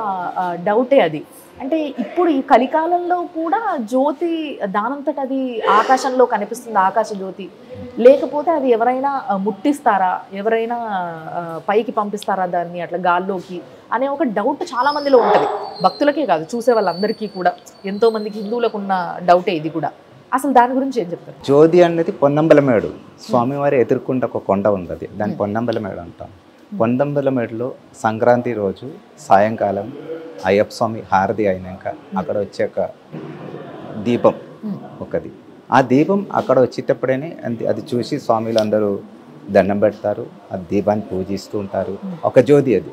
Speaker 3: డౌటే అది. అంటే ఇప్పుడు ఈ కలికాలంలో కూడా జ్యోతి దానంతట అది ఆకాశంలో కనిపిస్తుంది, ఆకాశ జ్యోతి, లేకపోతే అది ఎవరైనా ముట్టిస్తారా, ఎవరైనా పైకి పంపిస్తారా దాన్ని అట్లా గాల్లోకి అనే ఒక డౌట్ చాలా మందిలో ఉంటుంది. భక్తులకే కాదు, చూసే వాళ్ళందరికీ కూడా, ఎంతో మందికి హిందువులకు ఉన్న డౌటే ఇది కూడా. అసలు దాని గురించి ఏం చెప్తారు?
Speaker 4: జ్యోతి అనేది పొన్నంబలమేడు స్వామివారి ఎదుర్కొంటే ఒక కొండ ఉంది, దాన్ని పొన్నంబలమేడు అంటాం. పొన్నంబలమేడులో సంక్రాంతి రోజు సాయంకాలం అయ్యప్ప స్వామి హారతి అయినాక అక్కడ వచ్చే ఒక దీపం ఒకది, ఆ దీపం అక్కడ వచ్చేటప్పుడేనే అది చూసి స్వామిలు అందరూ దండం పెడతారు, ఆ దీపాన్ని పూజిస్తూ ఉంటారు. ఒక జ్యోతి అది,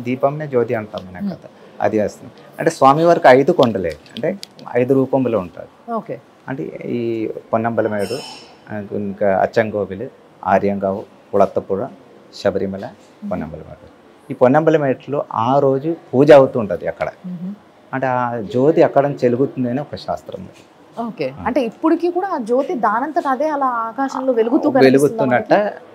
Speaker 4: దీపంనే జ్యోతి అంటాం మన కథ. అది వస్తుంది అంటే స్వామివారికి 5 కొండలే, అంటే 5 రూపంలో ఉంటారు.
Speaker 3: ఓకే.
Speaker 4: అంటే ఈ పొన్నంబలమేడు, ఇంకా అచ్చంగోవిలు, ఆర్యంగావు, కుళత్తపుర, శబరిమల, పొన్నంబలమేడు. ఈ పొన్నంబలమేడులో ఆ రోజు పూజ అవుతుంటుంది అక్కడ. అంటే ఆ జ్యోతి అక్కడ చెలుగుతుందని ఒక శాస్త్రం.
Speaker 3: ఓకే. అంటే ఇప్పటికీ కూడా ఆ జ్యోతి దానంతట అదే అలా ఆకాశంలో
Speaker 4: వెలుగుతున్నట్ట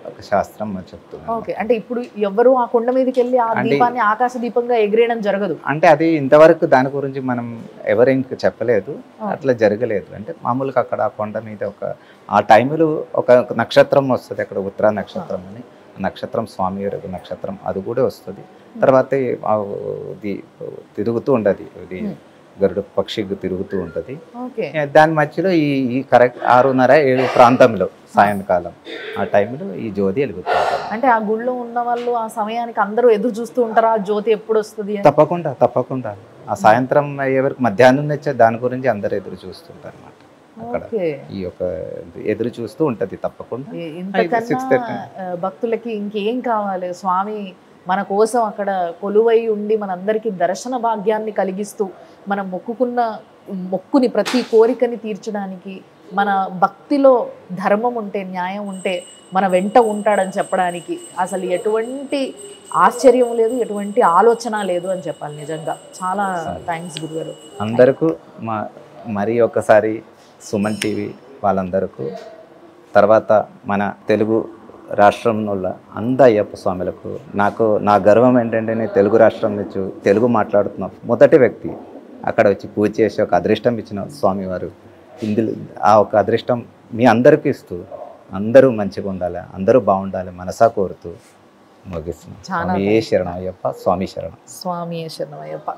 Speaker 4: ఒక శాస్త్రం చెప్తుంది.
Speaker 3: ఓకే. అంటే ఇప్పుడు ఎవరు ఆ కొండ మీదకి వెళ్ళి ఆ దీపాన్ని ఆకాశ దీపంగా ఎగిరేయడం జరగదు.
Speaker 4: అంటే అది ఇంతవరకు దాని గురించి మనం ఎవరు చెప్పలేదు, అట్లా జరగలేదు. అంటే మామూలుగా అక్కడ ఆ కొండ మీద ఆ టైంలో ఒక నక్షత్రం వస్తుంది అక్కడ, ఉత్తరా నక్షత్రం అని. నక్షత్రం స్వామి నక్షత్రం అది కూడా వస్తుంది. తర్వాత ఇది తిరుగుతూ ఉండదు, ఇది గరుడు పక్షి తిరుగుతూ ఉంటుంది. దాని మధ్యలో ఈ కరెక్ట్ 6:30-7 ప్రాంతంలో సాయంకాలం ఆ టైంలో ఈ జ్యోతి వెలుగుతుంది.
Speaker 3: అంటే ఆ గుళ్ళో ఉన్న వాళ్ళు ఆ సమయానికి అందరూ ఎదురు చూస్తూ ఉంటారు, ఆ జ్యోతి ఎప్పుడు వస్తుంది?
Speaker 4: తప్పకుండా ఆ సాయంత్రం ఎవరికి మధ్యాహ్నం వచ్చే దాని గురించి అందరు ఎదురు చూస్తుంటారు అన్నమాట. అక్కడ ఈ యొక్క ఎదురు చూస్తూ ఉంటది తప్పకుండా.
Speaker 3: భక్తులకి ఇంకేం కావాలి? స్వామి మన కోసం అక్కడ కొలువై ఉండి మనందరికీ దర్శన భాగ్యాన్ని కలిగిస్తూ మనం మొక్కుని ప్రతి కోరికని తీర్చడానికి, మన భక్తిలో ధర్మం ఉంటే, న్యాయం ఉంటే మన వెంట ఉంటాడని చెప్పడానికి అసలు ఎటువంటి ఆశ్చర్యం లేదు, ఎటువంటి ఆలోచన లేదు అని చెప్పాలి. నిజంగా చాలా థ్యాంక్స్ గురుగారు. అందరికీ
Speaker 4: మరి ఒకసారి సుమన్ టీవీ వాళ్ళందరికీ, తర్వాత మన తెలుగు రాష్ట్రంలో అయ్యప్ప స్వాములకు నా గర్వం ఏంటంటే నేను తెలుగు రాష్ట్రం నుంచి తెలుగు మాట్లాడుతున్నా మొదటి వ్యక్తి అక్కడ వచ్చి పూజ చేసి ఒక అదృష్టం ఇచ్చిన స్వామివారు. ఇందులో ఆ ఒక అదృష్టం మీ అందరికీ ఇస్తూ అందరూ మంచిగా ఉండాలి, అందరూ బాగుండాలి మనసా కోరుతూ ముగిస్తున్నాం. స్వామి శరణం అయ్యప్ప. స్వామి శరణం.
Speaker 3: స్వామి శరణం అయ్యప్ప.